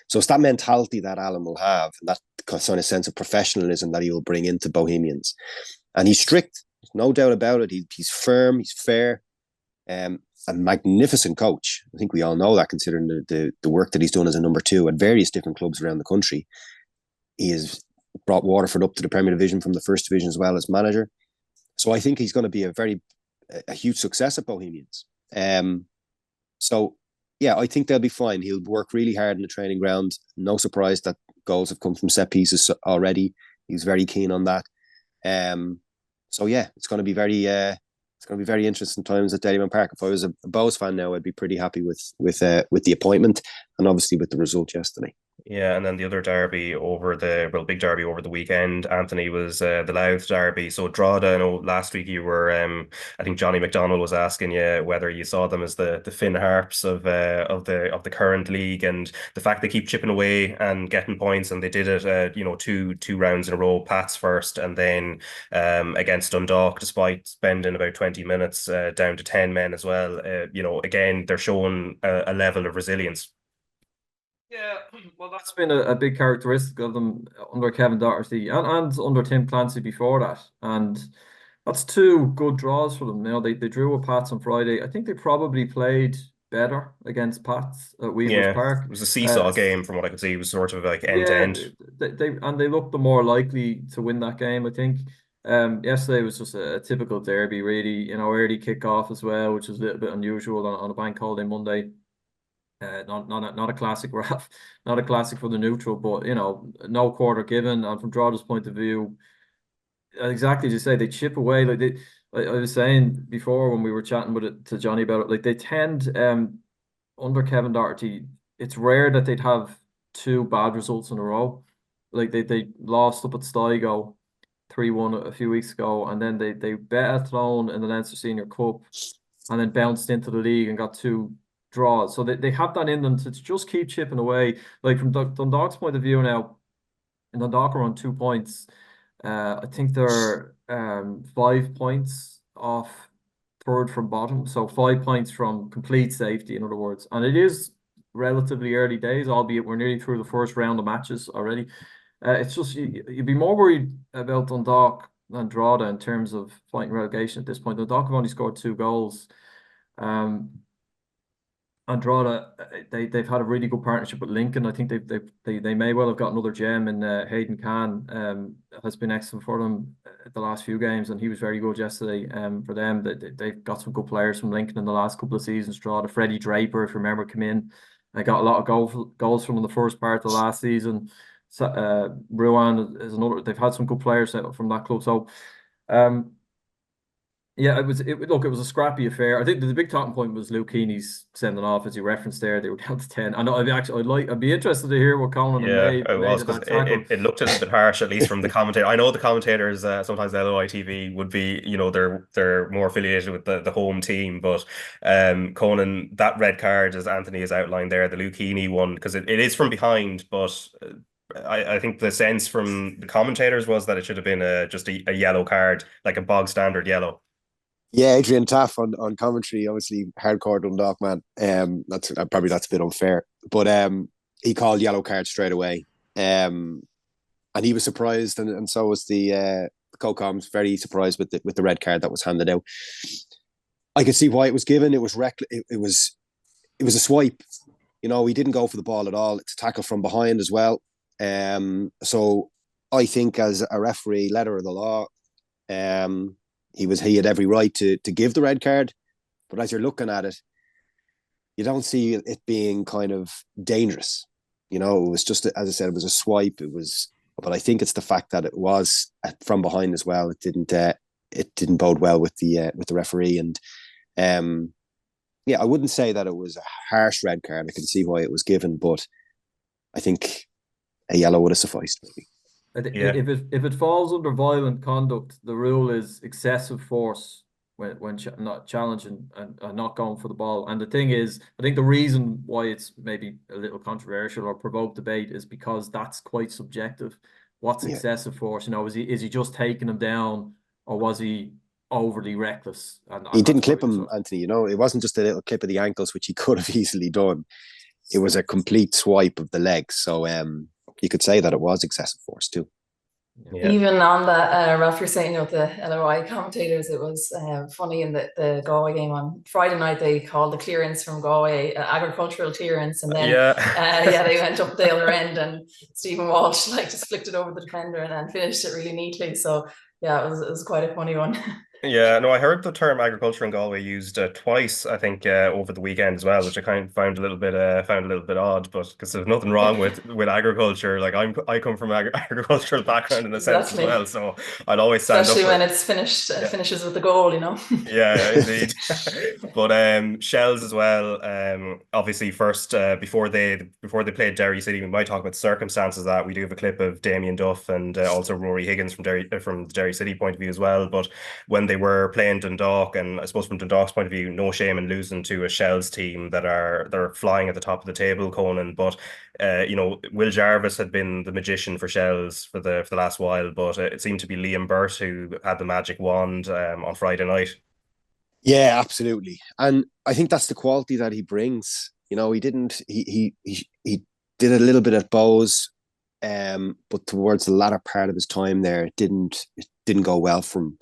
[SPEAKER 2] So it's that mentality that Alan will have, and that kind of sense of professionalism that he will bring into Bohemians. And he's strict, no doubt about it. He's firm, he's fair, a magnificent coach. I think we all know that, considering the work that he's done as a number two at various different clubs around the country. He has brought Waterford up to the Premier Division from the First Division as well as manager. So I think he's going to be a huge success at Bohemians. So yeah, I think they'll be fine. He'll work really hard in the training ground. No surprise that goals have come from set pieces already. He's very keen on that. So yeah, it's going to be very interesting times at Dalymount Park. If I was a Bows fan now, I'd be pretty happy with the appointment, and obviously with the result yesterday.
[SPEAKER 1] Yeah, and then the other derby big derby over the weekend, Anthony, was the Louth derby. So Drogheda, I know last week you were, I think Johnny McDonald was asking you whether you saw them as the Finn Harps of the current league, and the fact they keep chipping away and getting points, and they did it, two rounds in a row. Pats first, and then against Dundalk, despite spending about 20 minutes down to 10 men as well. Again, they're showing a level of resilience.
[SPEAKER 3] Yeah, well, that's been a big characteristic of them under Kevin Doherty and under Tim Clancy before that. And that's two good draws for them. They drew with Pats on Friday. I think they probably played better against Pats at Weavers Park.
[SPEAKER 1] It was a seesaw game from what I could see. It was sort of like end to end.
[SPEAKER 3] They looked the more likely to win that game, I think. Yesterday was just a typical derby, really. Early kickoff as well, which was a little bit unusual on a bank holiday Monday. Not a classic, Raf, not a classic for the neutral, but no quarter given. And from Drogheda's point of view, exactly as you say, they chip away. Like I was saying before when we were chatting to Johnny about it, like they tend under Kevin Doherty, it's rare that they'd have two bad results in a row. Like they lost up at Sligo 3-1 a few weeks ago, and then they bet Athlone in the Leinster Senior Cup, and then bounced into the league and got two draws. So they have that in them to just keep chipping away. Like from Dundalk's point of view now, and Dundalk are on 2 points. I think they're 5 points off third from bottom. So 5 points from complete safety, in other words. And it is relatively early days, albeit we're nearly through the first round of matches already. It's just you'd be more worried about Dundalk than Drogheda in terms of fighting relegation at this point. Dundalk have only scored 2 goals. And Drogheda, they've had a really good partnership with Lincoln. I think they may well have got another gem in Hayden Khan. Has been excellent for them the last few games, and he was very good yesterday. For them, they've got some good players from Lincoln in the last couple of seasons. Drogheda, Freddie Draper, if you remember, came in. I got a lot of goals from the first part of the last season. So, Ruan is another. They've had some good players from that club. So, yeah, it was a scrappy affair. I think the big talking point was Luke Keaney's sending off, as you referenced there. They were down to 10. I know I'd be interested to hear what Conan and Méabh
[SPEAKER 1] it was, because it looked a little bit harsh, at least from the commentator. I know the commentators sometimes LOI TV would be, they're more affiliated with the home team, but Conan, that red card, as Anthony has outlined there, the Luke Keaney one, because it is from behind, but I think the sense from the commentators was that it should have been just a yellow card, like a bog standard yellow.
[SPEAKER 2] Yeah, Adrian Taff on commentary, obviously hardcore Dundalk man. That's a bit unfair, but he called yellow card straight away, and he was surprised, and so was the co-coms, very surprised with the red card that was handed out. I could see why it was given. It was reckless. It was a swipe. You know, he didn't go for the ball at all. It's a tackle from behind as well. So I think as a referee, letter of the law, he had every right to give the red card. But as you're looking at it, you don't see it being kind of dangerous. You know, it was just, as I said, it was a swipe. But I think it's the fact that it was from behind as well. It didn't bode well with the referee. And I wouldn't say that it was a harsh red card. I can see why it was given, but I think a yellow would have sufficed. Maybe.
[SPEAKER 3] If it falls under violent conduct, the rule is excessive force when not challenging and not going for the ball. And the thing is, I think the reason why it's maybe a little controversial or provoked debate is because that's quite subjective. What's excessive force? You know, is he just taking him down, or was he overly reckless? And
[SPEAKER 2] he didn't clip him, Anthony. You know, it wasn't just a little clip of the ankles, which he could have easily done. It was a complete swipe of the legs. So you could say that it was excessive force too.
[SPEAKER 4] Yeah. Even on that, Raf, you're saying with the LOI commentators, it was funny in the Galway game on Friday night. They called the clearance from Galway agricultural clearance, and then they went up the other end, and Stephen Walsh just flicked it over the defender and finished it really neatly. So yeah, it was quite a funny one.
[SPEAKER 1] Yeah, no, I heard the term agriculture in Galway used twice, I think, over the weekend as well, which I kind of found a little bit odd. But because there's nothing wrong with agriculture, like I come from agricultural background in a sense as well, so I'd always stand
[SPEAKER 4] especially
[SPEAKER 1] up
[SPEAKER 4] when it's finishes with the goal, you know.
[SPEAKER 1] Yeah, indeed. But Shells as well. Obviously, first before they played Derry City, we might talk about the circumstances of that. We do have a clip of Damien Duff and also Rory Higgins from the Derry City point of view as well. But when they were playing Dundalk, and I suppose from Dundalk's point of view, no shame in losing to a Shells team that are flying at the top of the table, Conan. But Will Jarvis had been the magician for Shells for the last while, but it seemed to be Liam Burt who had the magic wand on Friday night.
[SPEAKER 2] Yeah, absolutely, and I think that's the quality that he brings. You know, he did a little bit at Bows, but towards the latter part of his time there, it didn't go well for him.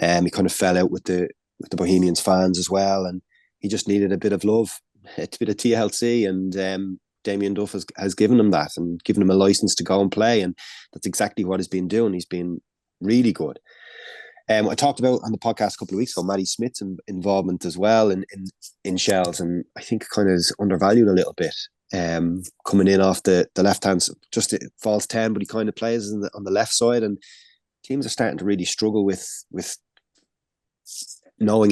[SPEAKER 2] He kind of fell out with the Bohemians fans as well, and he just needed a bit of love, a bit of TLC, and Damien Duff has given him that and given him a license to go and play, and that's exactly what he's been doing. He's been really good. I talked about on the podcast a couple of weeks ago Matty Smith's involvement as well in Shells, and I think kind of is undervalued a little bit. Coming in off the left hand, just it falls 10, but he kind of plays on the left side, and teams are starting to really struggle with knowing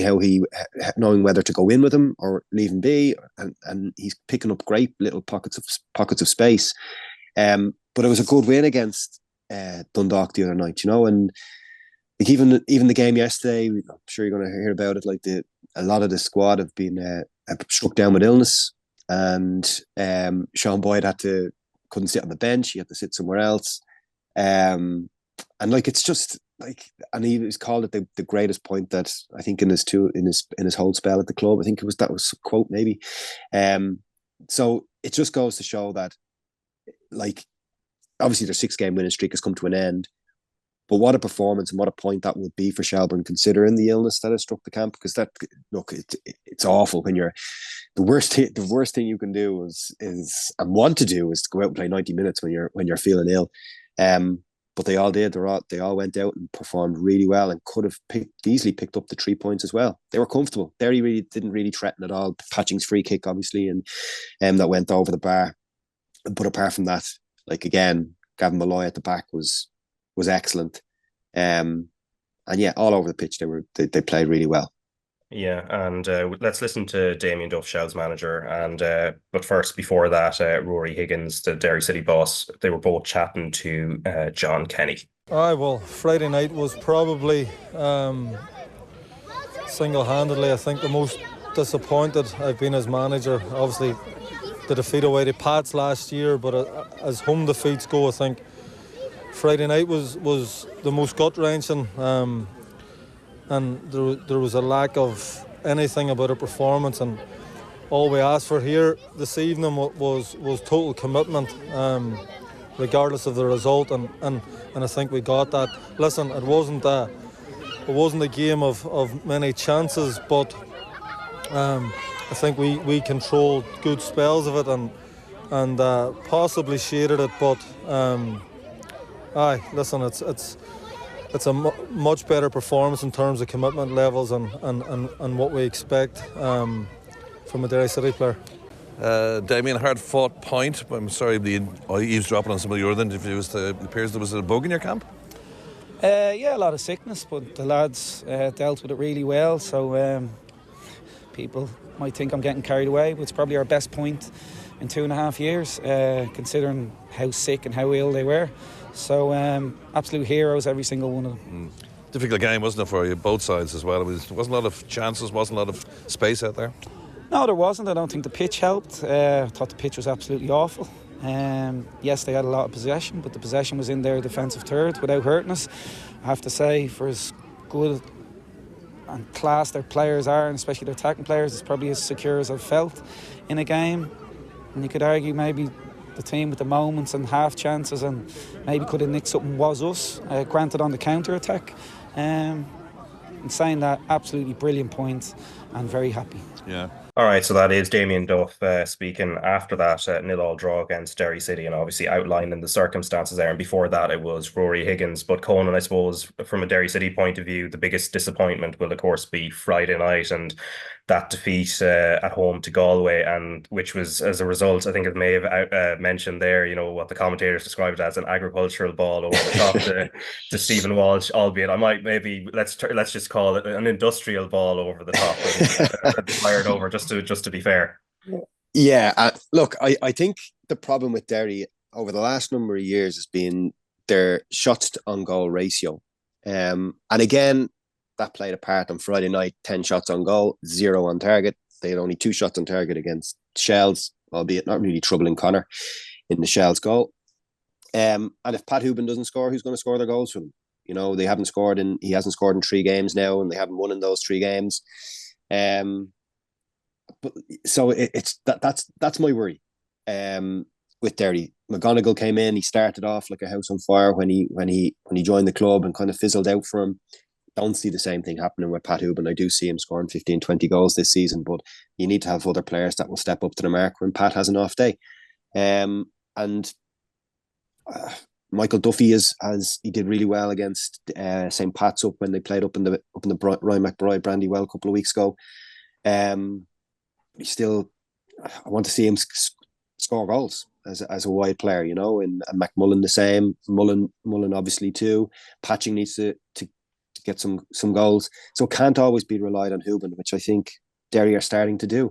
[SPEAKER 2] whether to go in with him or leave him be, and he's picking up great little pockets of space. But it was a good win against Dundalk the other night, you know, and like even the game yesterday, I'm sure you're going to hear about it. Like a lot of the squad have been struck down with illness, and Sean Boyd couldn't sit on the bench; he had to sit somewhere else. And like it's just like, and he was called it the greatest point that I think in his whole spell at the club. I think that was a quote maybe. So it just goes to show that, like, obviously their 6-game winning streak has come to an end, but what a performance and what a point that would be for Shelbourne, considering the illness that has struck the camp. Because it's awful when you're the worst thing you can do is and want to do is to go out and play 90 minutes when you're feeling ill. But they all did. They all went out and performed really well, and could have easily picked up the 3 points as well. They were comfortable. Derry really didn't really threaten at all. Patching's free kick, obviously, and that went over the bar. But apart from that, like again, Gavin Malloy at the back was excellent. And yeah, all over the pitch they played really well.
[SPEAKER 1] Yeah, and let's listen to Damien Duff, Shells manager, and but first, before that, Rory Higgins, the Derry City boss. They were both chatting to John Kenny.
[SPEAKER 8] Well, Friday night was probably single-handedly, I think, the most disappointed I've been as manager. Obviously, the defeat away to Pats last year, but as home defeats go, I think Friday night was the most gut-wrenching. And there was a lack of anything about a performance, and all we asked for here this evening was total commitment, regardless of the result, and I think we got that. Listen, it wasn't a game of many chances, but I think we controlled good spells of it and possibly shaded it, but listen, it's a much better performance in terms of commitment levels and what we expect from a Derry City player.
[SPEAKER 9] Damien, hard-fought point. I'm sorry, eavesdropping on some of the other interviews. It appears there was a bug in your camp?
[SPEAKER 10] Yeah, a lot of sickness, but the lads dealt with it really well. So people might think I'm getting carried away, but it's probably our best point in 2.5 years, considering how sick and how ill they were. So absolute heroes, every single one of them.
[SPEAKER 9] Difficult game, wasn't it, for you, both sides as well? There wasn't a lot of chances, wasn't a lot of space out there?
[SPEAKER 10] No, there wasn't. I don't think the pitch helped. I thought the pitch was absolutely awful. Yes, they had a lot of possession, but the possession was in their defensive third without hurting us. I have to say, for as good and class their players are, and especially their attacking players, it's probably as secure as I've felt in a game. And you could argue maybe the team with the moments and half chances and maybe could have nicked something was us, granted on the counter-attack. In saying that, absolutely brilliant point and very happy.
[SPEAKER 9] Yeah.
[SPEAKER 1] All right, so that is Damien Duff speaking after that 0-0 draw against Derry City, and obviously outlining the circumstances there. And before that, it was Rory Higgins. But Conan, I suppose, from a Derry City point of view, the biggest disappointment will, of course, be Friday night and that defeat at home to Galway, and which was as a result, I think, as Méabh mentioned there, you know, what the commentators described as an agricultural ball over the top to Stephen Walsh, albeit I might maybe let's just call it an industrial ball over the top, fired over just to be fair.
[SPEAKER 2] Yeah, look, I think the problem with Derry over the last number of years has been their shots on goal ratio, and again, that played a part on Friday night. 10 shots on goal, 0 on target. They had only 2 shots on target against Shells, albeit not really troubling Connor in the Shells goal. And if Pat Hooban doesn't score, who's going to score their goals for them? You know, he hasn't scored in 3 games now, and they haven't won in those 3 games. But so that's my worry. With Derry, McGonigal came in. He started off like a house on fire when he joined the club and kind of fizzled out for him. Don't see the same thing happening with Pat Hooban. I do see him scoring 15, 20 goals this season, but you need to have other players that will step up to the mark when Pat has an off day. Michael Duffy he did really well against St. Pat's up when they played up in the Ryan McBride Brandywell a couple of weeks ago. I want to see him score goals as a wide player, you know, and McMullen the same. Mullen obviously too. Patching needs to get some goals, so it can't always be relied on Hooban, which I think Derry are starting to do.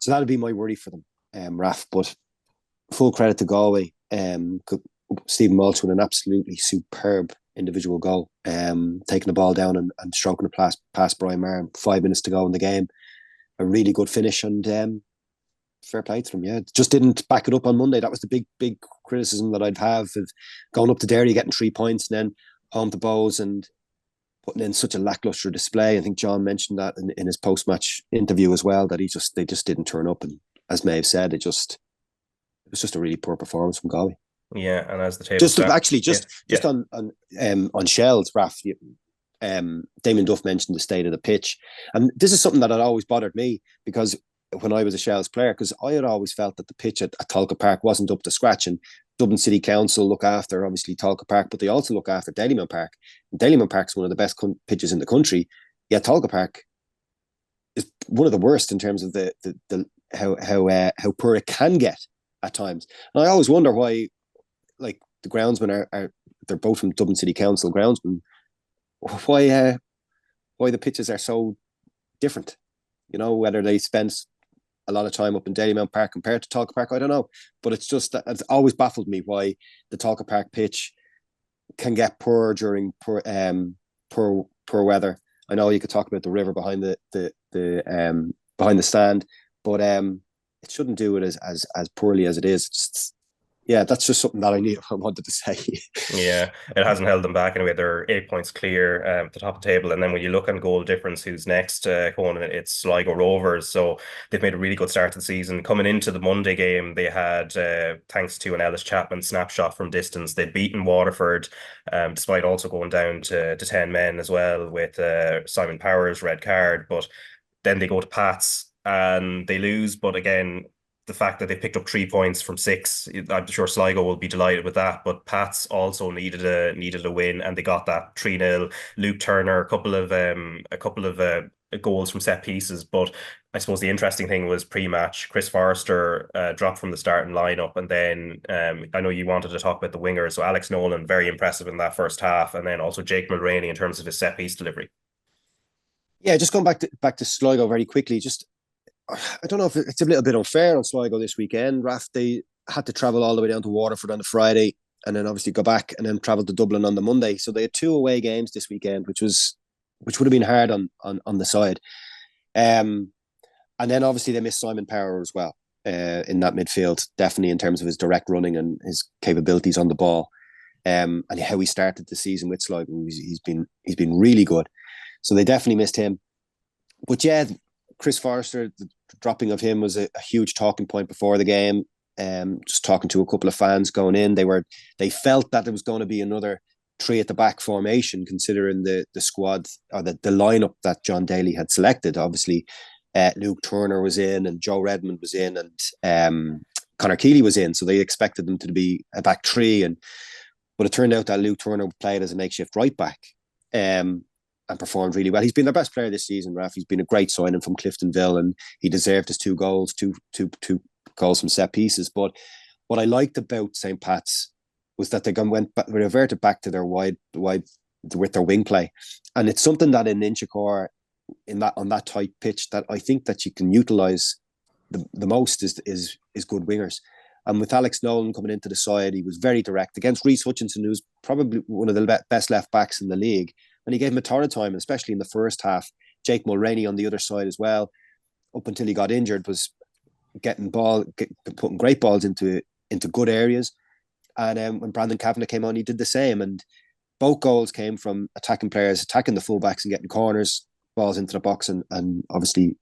[SPEAKER 2] So that'll be my worry for them, Raf. But full credit to Galway. Stephen Walsh with an absolutely superb individual goal, taking the ball down and stroking it past Brian Maher. 5 minutes to go in the game. A really good finish, and fair play to them. Yeah, just didn't back it up on Monday. That was the big criticism that I'd have of going up to Derry, getting 3 points, and then home to Bows and putting in such a lacklustre display. I think John mentioned that in his post-match interview as well, that they just didn't turn up. And as Méabh said, it was just a really poor performance from Galway.
[SPEAKER 1] Yeah, and as the table
[SPEAKER 2] just on Shells, Raf, Damien Duff mentioned the state of the pitch, and this is something that had always bothered me, because when I was a Shells player, because I had always felt that the pitch at Tolka Park wasn't up to scratch, and Dublin City Council look after obviously Tolka Park, but they also look after Dalymount Park. And Dalymount Park's one of the best pitches in the country. Yet Tolka Park is one of the worst in terms of the how poor it can get at times. And I always wonder why, like, the groundsmen they're both from Dublin City Council groundsmen, why the pitches are so different. You know, whether they spend a lot of time up in Dalymount Park compared to Tolka Park, I don't know. But it's just that it's always baffled me why the Tolka Park pitch can get poor during poor weather. I know you could talk about the river behind the stand, but it shouldn't do it as poorly as it is. Yeah, that's just something that I wanted to say.
[SPEAKER 1] Yeah, it hasn't held them back anyway. They're 8 points clear at the top of the table. And then when you look on goal difference, who's next, Conan, it's Sligo Rovers. So they've made a really good start to the season. Coming into the Monday game, they had, thanks to an Ellis Chapman snapshot from distance, they'd beaten Waterford, despite also going down to 10 men as well with Simon Powers' red card. But then they go to Pats, and they lose. But again, the fact that they picked up 3 points from 6, I'm sure Sligo will be delighted with that. But Pats also needed a win, and they got that 3-0. Luke Turner, a couple of goals from set pieces. But I suppose the interesting thing was pre-match, Chris Forrester dropped from the starting lineup, and then I know you wanted to talk about the wingers. So Alex Nolan, very impressive in that first half, and then also Jake Mulroney in terms of his set piece delivery.
[SPEAKER 2] Yeah, just going back to Sligo very quickly. Just, I don't know if it's a little bit unfair on Sligo this weekend. Raf, they had to travel all the way down to Waterford on the Friday, and then obviously go back and then travel to Dublin on the Monday. So they had 2 away games this weekend, which would have been hard on the side. And then obviously they missed Simon Power as well in that midfield, definitely in terms of his direct running and his capabilities on the ball, and how he started the season with Sligo. He's been really good. So they definitely missed him. But yeah, Chris Forrester, the dropping of him was a huge talking point before the game. Just talking to a couple of fans going in, they felt that there was going to be another 3 at the back formation, considering the squad or the lineup that John Daly had selected. Obviously, Luke Turner was in, and Joe Redmond was in, and Conor Keeley was in. So they expected them to be a back 3, but it turned out that Luke Turner played as a makeshift right back. And performed really well. He's been their best player this season, Raf. He's been a great signing from Cliftonville, and he deserved his 2 goals, two goals from set pieces. But what I liked about St. Pat's was that they reverted back to their wide with their wing play, and it's something that in Inchicore, on that tight pitch, that I think that you can utilize the most is good wingers. And with Alex Nolan coming into the side, he was very direct against Reece Hutchinson, who's probably one of the best left backs in the league. And he gave him a ton of time, especially in the first half. Jake Mulroney on the other side as well, up until he got injured, was putting great balls into good areas. And when Brandon Kavanagh came on, he did the same. And both goals came from attacking players, attacking the fullbacks and getting corners, balls into the box, and obviously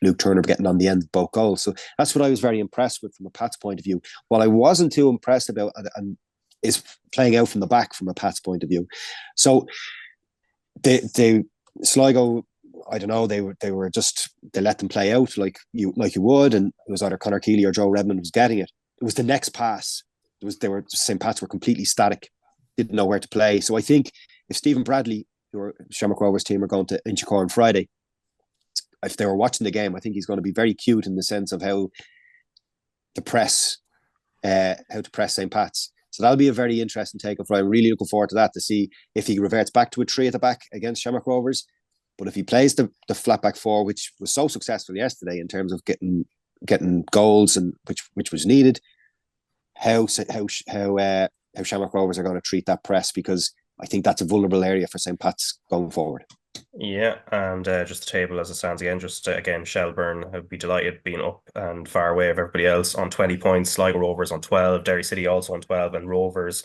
[SPEAKER 2] Luke Turner getting on the end of both goals. So that's what I was very impressed with from a Pats point of view. What I wasn't too impressed about and is playing out from the back from a Pats point of view. So they Sligo, I don't know, they let them play out like you would, and it was either Conor Keeley or Joe Redmond was getting it. It was the next pass. St. Pat's were completely static, didn't know where to play. So I think if Stephen Bradley, who are Shamrock Rovers team, are going to Inchicore on Friday, if they were watching the game, I think he's going to be very cute in the sense of how to press St. Pat's. So that'll be a very interesting take on Friday. I'm really looking forward to that, to see if he reverts back to a 3 at the back against Shamrock Rovers. But if he plays the flat back 4, which was so successful yesterday in terms of getting goals and which was needed, how Shamrock Rovers are going to treat that press, because I think that's a vulnerable area for St. Pat's going forward.
[SPEAKER 1] Yeah, and just the table as it stands again, again, Shelbourne would be delighted being up and far away of everybody else on 20 points, Sligo Rovers on 12, Derry City also on 12, and Rovers,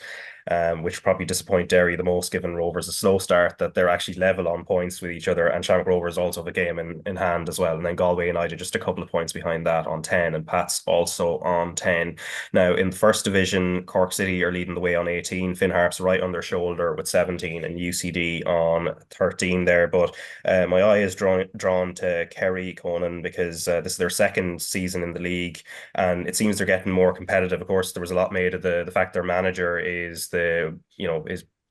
[SPEAKER 1] which probably disappoint Derry the most, given Rovers a slow start, that they're actually level on points with each other, and Shamrock Rovers also have a game in hand as well, and then Galway United just a couple of points behind that on 10, and Pats also on 10. Now in the first division, Cork City are leading the way on 18, Finn Harps right on their shoulder with 17, and UCD on 13 there. But my eye is drawn to Kerry, Conan, because this is their second season in the league, and it seems they're getting more competitive. Of course, there was a lot made of the fact their manager is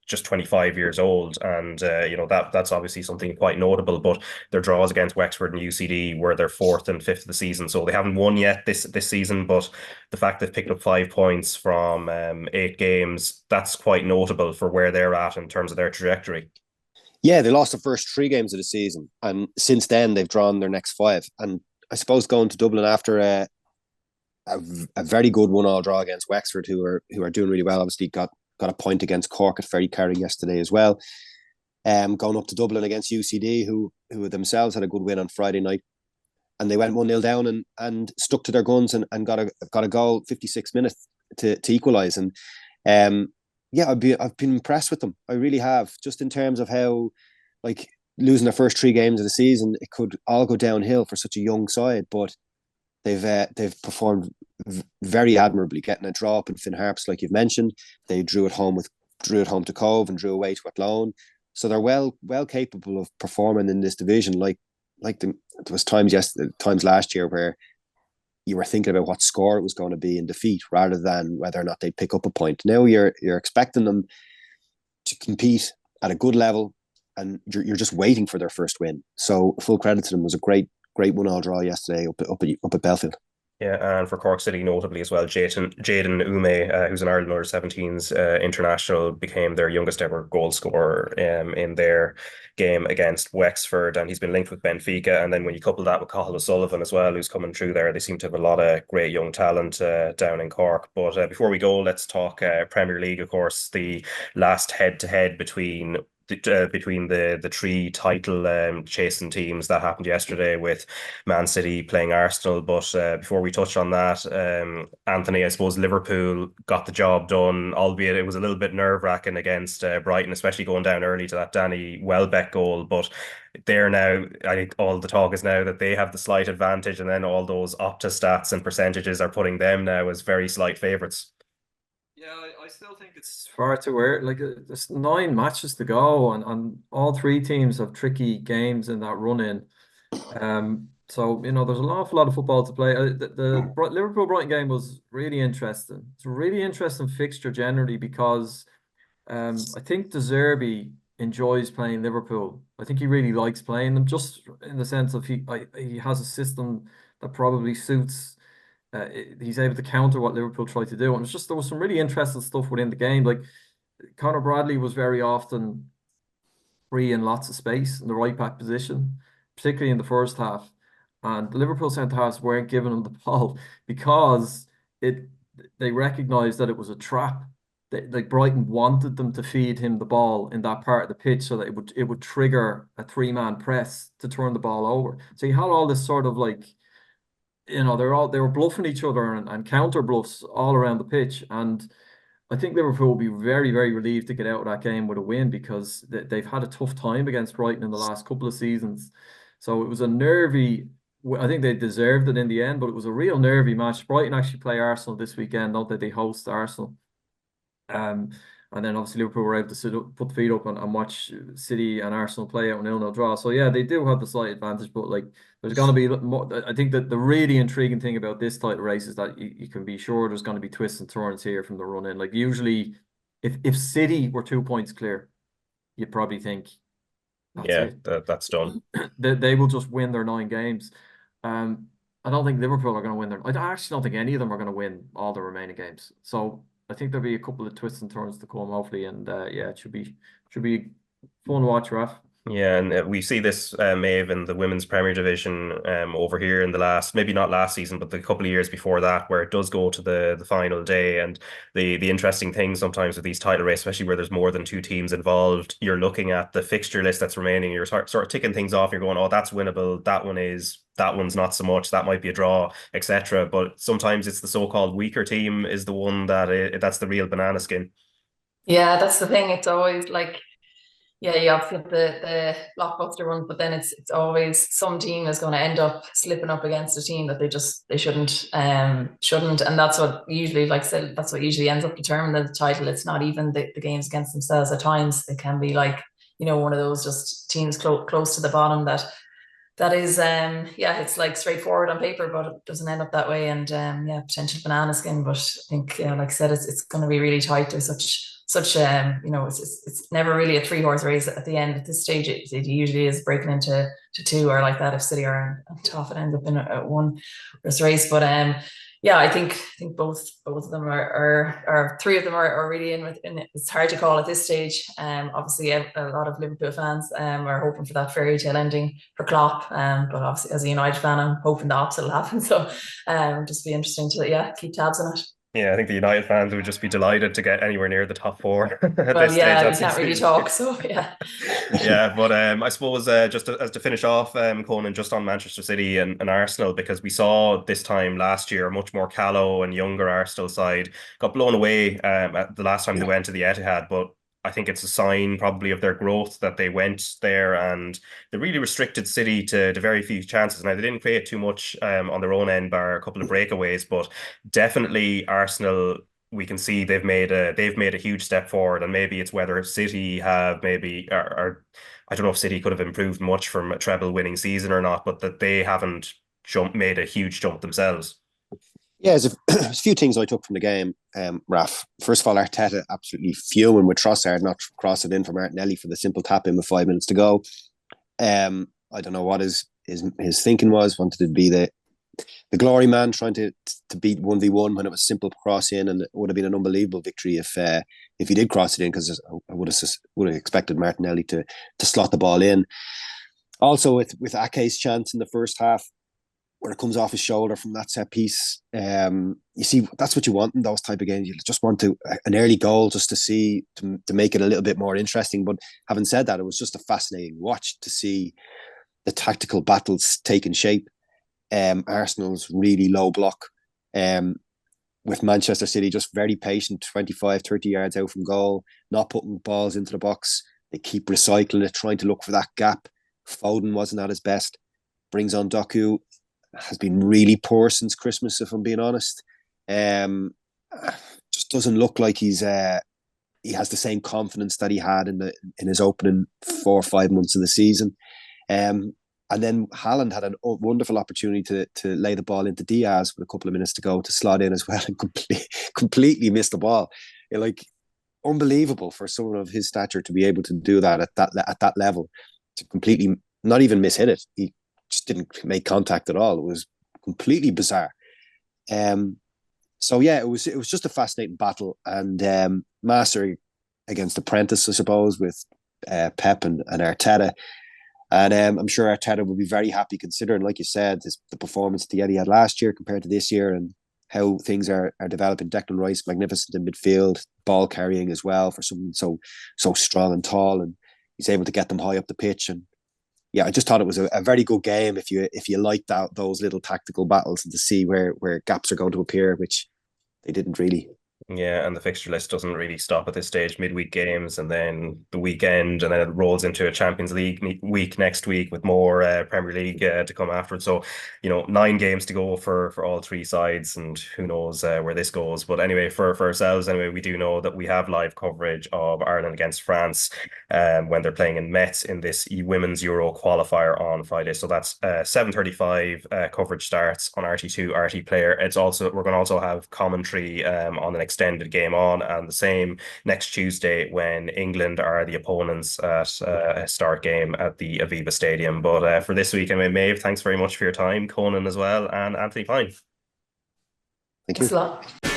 [SPEAKER 1] just 25 years old, and that's obviously something quite notable. But their draws against Wexford and UCD were their 4th and 5th of the season, so they haven't won yet this season. But the fact they've picked up 5 points from 8 games, that's quite notable for where they're at in terms of their trajectory.
[SPEAKER 2] Yeah, they lost the first 3 games of the season, and since then they've drawn their next 5. And I suppose going to Dublin after a very good 1-1 draw against Wexford, who are doing really well, obviously got a point against Cork at Ferrycarrig yesterday as well. Going up to Dublin against UCD, who themselves had a good win on Friday night, and they went 1-0 down and stuck to their guns and got a goal 56 minutes to equalise. And yeah, I've been impressed with them. I really have, just in terms of how, like, losing their first 3 games of the season, it could all go downhill for such a young side, but they've performed very admirably, getting a draw up in Finn Harps, like you've mentioned. They drew at home to Cove and drew away to Athlone. So they're well capable of performing in this division. Like like there was times last year where you were thinking about what score it was going to be in defeat rather than whether or not they'd pick up a point. Now you're expecting them to compete at a good level, and you're just waiting for their first win. So full credit to them. It was a great 1-all draw yesterday up at Belfield.
[SPEAKER 1] Yeah, and for Cork City, notably as well, Jaden Ume, who's an Ireland under-17s international, became their youngest ever goal scorer in their game against Wexford, and he's been linked with Benfica. And then when you couple that with Cathal O'Sullivan as well, who's coming through there, they seem to have a lot of great young talent down in Cork. But before we go, let's talk Premier League, of course, the last head-to-head between the three title chasing teams that happened yesterday, with Man City playing Arsenal. But before we touch on that, Anthony, I suppose Liverpool got the job done, albeit it was a little bit nerve-wracking against Brighton, especially going down early to that Danny Welbeck goal. But they're now, I think all the talk is now that they have the slight advantage, and then all those Opta stats and percentages are putting them now as very slight favourites.
[SPEAKER 3] Yeah, I still think it's far too early. Like, there's 9 matches to go, and all 3 teams have tricky games in that run-in. So, there's an awful lot of football to play. The Liverpool-Brighton game was really interesting. It's a really interesting fixture generally because I think De Zerbi enjoys playing Liverpool. I think he really likes playing them, just in the sense of he has a system that probably suits. He's able to counter what Liverpool tried to do, and there was some really interesting stuff within the game. Like, Conor Bradley was very often free in lots of space in the right back position, particularly in the first half, and the Liverpool centre halves weren't giving him the ball because they recognised that it was a trap. Like, Brighton wanted them to feed him the ball in that part of the pitch so that it would trigger a 3-man press to turn the ball over. So you had all this sort of like, they were bluffing each other and counter bluffs all around the pitch. And I think Liverpool will be very, very relieved to get out of that game with a win, because they've had a tough time against Brighton in the last couple of seasons. So it was a nervy, I think they deserved it in the end, but it was a real nervy match. Brighton actually play Arsenal this weekend, not that they host Arsenal. And then obviously Liverpool were able to put the feet up and watch City and Arsenal play out an 0-0 draw. So yeah, they do have the slight advantage, but like, there's going to be more. I think that the really intriguing thing about this title race is that you can be sure there's going to be twists and turns here from the run in. Like, usually, if City were 2 points clear, you'd probably think
[SPEAKER 1] that's done.
[SPEAKER 3] They will just win their 9 games. I don't think Liverpool are going to win I actually don't think any of them are going to win all the remaining games. So I think there'll be a couple of twists and turns to come, hopefully, and it should be fun to watch, Raf.
[SPEAKER 1] Yeah, and we see this Méabh in the Women's Premier Division over here in maybe not last season, but the couple of years before that, where it does go to the final day. And the interesting thing sometimes with these title races, especially where there's more than 2 teams involved, you're looking at the fixture list that's remaining, you're sort of ticking things off, you're going, oh, that's winnable, that one's not so much, that might be a draw, etc. But sometimes it's the so-called weaker team is the one that's the real banana skin.
[SPEAKER 4] Yeah, that's the thing. It's always like, yeah, you obviously have the blockbuster one, but then it's always some team is going to end up slipping up against a team that they shouldn't, and that's what usually, like I said, that's what usually ends up determining the title. It's not even the games against themselves. At times it can be like, one of those just teams close to the bottom that is, it's like straightforward on paper, but it doesn't end up that way, and potential banana skin. But I think, like I said, it's going to be really tight. There's such it's never really a 3-horse race at the end. At this stage, it usually is breaking into 2 or like that if City are on top. It ends up in a 1-horse race. But I think both of them are 3 of them are really in it. It's hard to call at this stage. Obviously, a lot of Liverpool fans are hoping for that fairy tale ending for Klopp. But obviously, as a United fan, I'm hoping the opposite will happen. So just be interesting to keep tabs on it.
[SPEAKER 1] Yeah, I think the United fans would just be delighted to get anywhere near the top 4 at
[SPEAKER 4] well,
[SPEAKER 1] this stage.
[SPEAKER 4] We can't really talk, so yeah.
[SPEAKER 1] Yeah, but I suppose just as to finish off, Conan, just on Manchester City and Arsenal, because we saw this time last year a much more callow and younger Arsenal side got blown away at the last time they went to the Etihad, but I think it's a sign probably of their growth that they went there, and they really restricted City to very few chances. Now, they didn't create too much on their own end, bar a couple of breakaways, but definitely Arsenal we can see they've made a huge step forward, and maybe it's whether City have maybe or I don't know if City could have improved much from a treble winning season or not, but that they haven't made a huge jump themselves.
[SPEAKER 2] Yeah, there's a few things I took from the game, Raf. First of all, Arteta absolutely fuming with Trossard not crossing in for Martinelli for the simple tap in with 5 minutes to go. I don't know what his thinking was. Wanted to be the glory man, trying to beat 1v1 when it was simple cross in, and it would have been an unbelievable victory if he did cross it in, because I would have expected Martinelli to slot the ball in. Also with Ake's chance in the first half, where it comes off his shoulder from that set piece. You see, that's what you want in those type of games. You just want an early goal just to make it a little bit more interesting. But having said that, it was just a fascinating watch to see the tactical battles taking shape. Arsenal's really low block, with Manchester City just very patient, 25, 30 yards out from goal, not putting balls into the box. They keep recycling it, trying to look for that gap. Foden wasn't at his best. Brings on Doku. Has been really poor since Christmas, if I'm being honest. Just doesn't look like he has the same confidence that he had in his opening 4 or 5 months of the season. And then Haaland had a wonderful opportunity to lay the ball into Diaz with a couple of minutes to go to slot in as well, and completely missed the ball. Unbelievable for someone of his stature to be able to do that at that level, to completely not even mishit it. He just didn't make contact at all. It was completely bizarre. So yeah, it was just a fascinating battle, and master against apprentice, I suppose, with Pep and Arteta. And I'm sure Arteta will be very happy, considering, like you said, the performance that he had last year compared to this year, and how things are developing. Declan Rice, magnificent in midfield, ball carrying as well for someone so strong and tall, and he's able to get them high up the pitch. And yeah, I just thought it was a very good game if you liked those little tactical battles, and to see where gaps are going to appear, which they didn't really.
[SPEAKER 1] Yeah, and the fixture list doesn't really stop at this stage. Midweek games, and then the weekend, and then it rolls into a Champions League week next week with more Premier League to come afterwards. So, 9 games to go for all 3 sides, and who knows where this goes. But anyway, for ourselves, anyway, we do know that we have live coverage of Ireland against France when they're playing in Metz in this Women's Euro qualifier on Friday. So that's 7:35 coverage starts on RT2, RT Player. We're going to also have commentary on an extended game on, and the same next Tuesday when England are the opponents at a start game at the Aviva Stadium. But for this week, Méabh, thanks very much for your time. Conan as well, and Anthony Pyne.
[SPEAKER 2] Thank you.
[SPEAKER 4] Thanks a lot.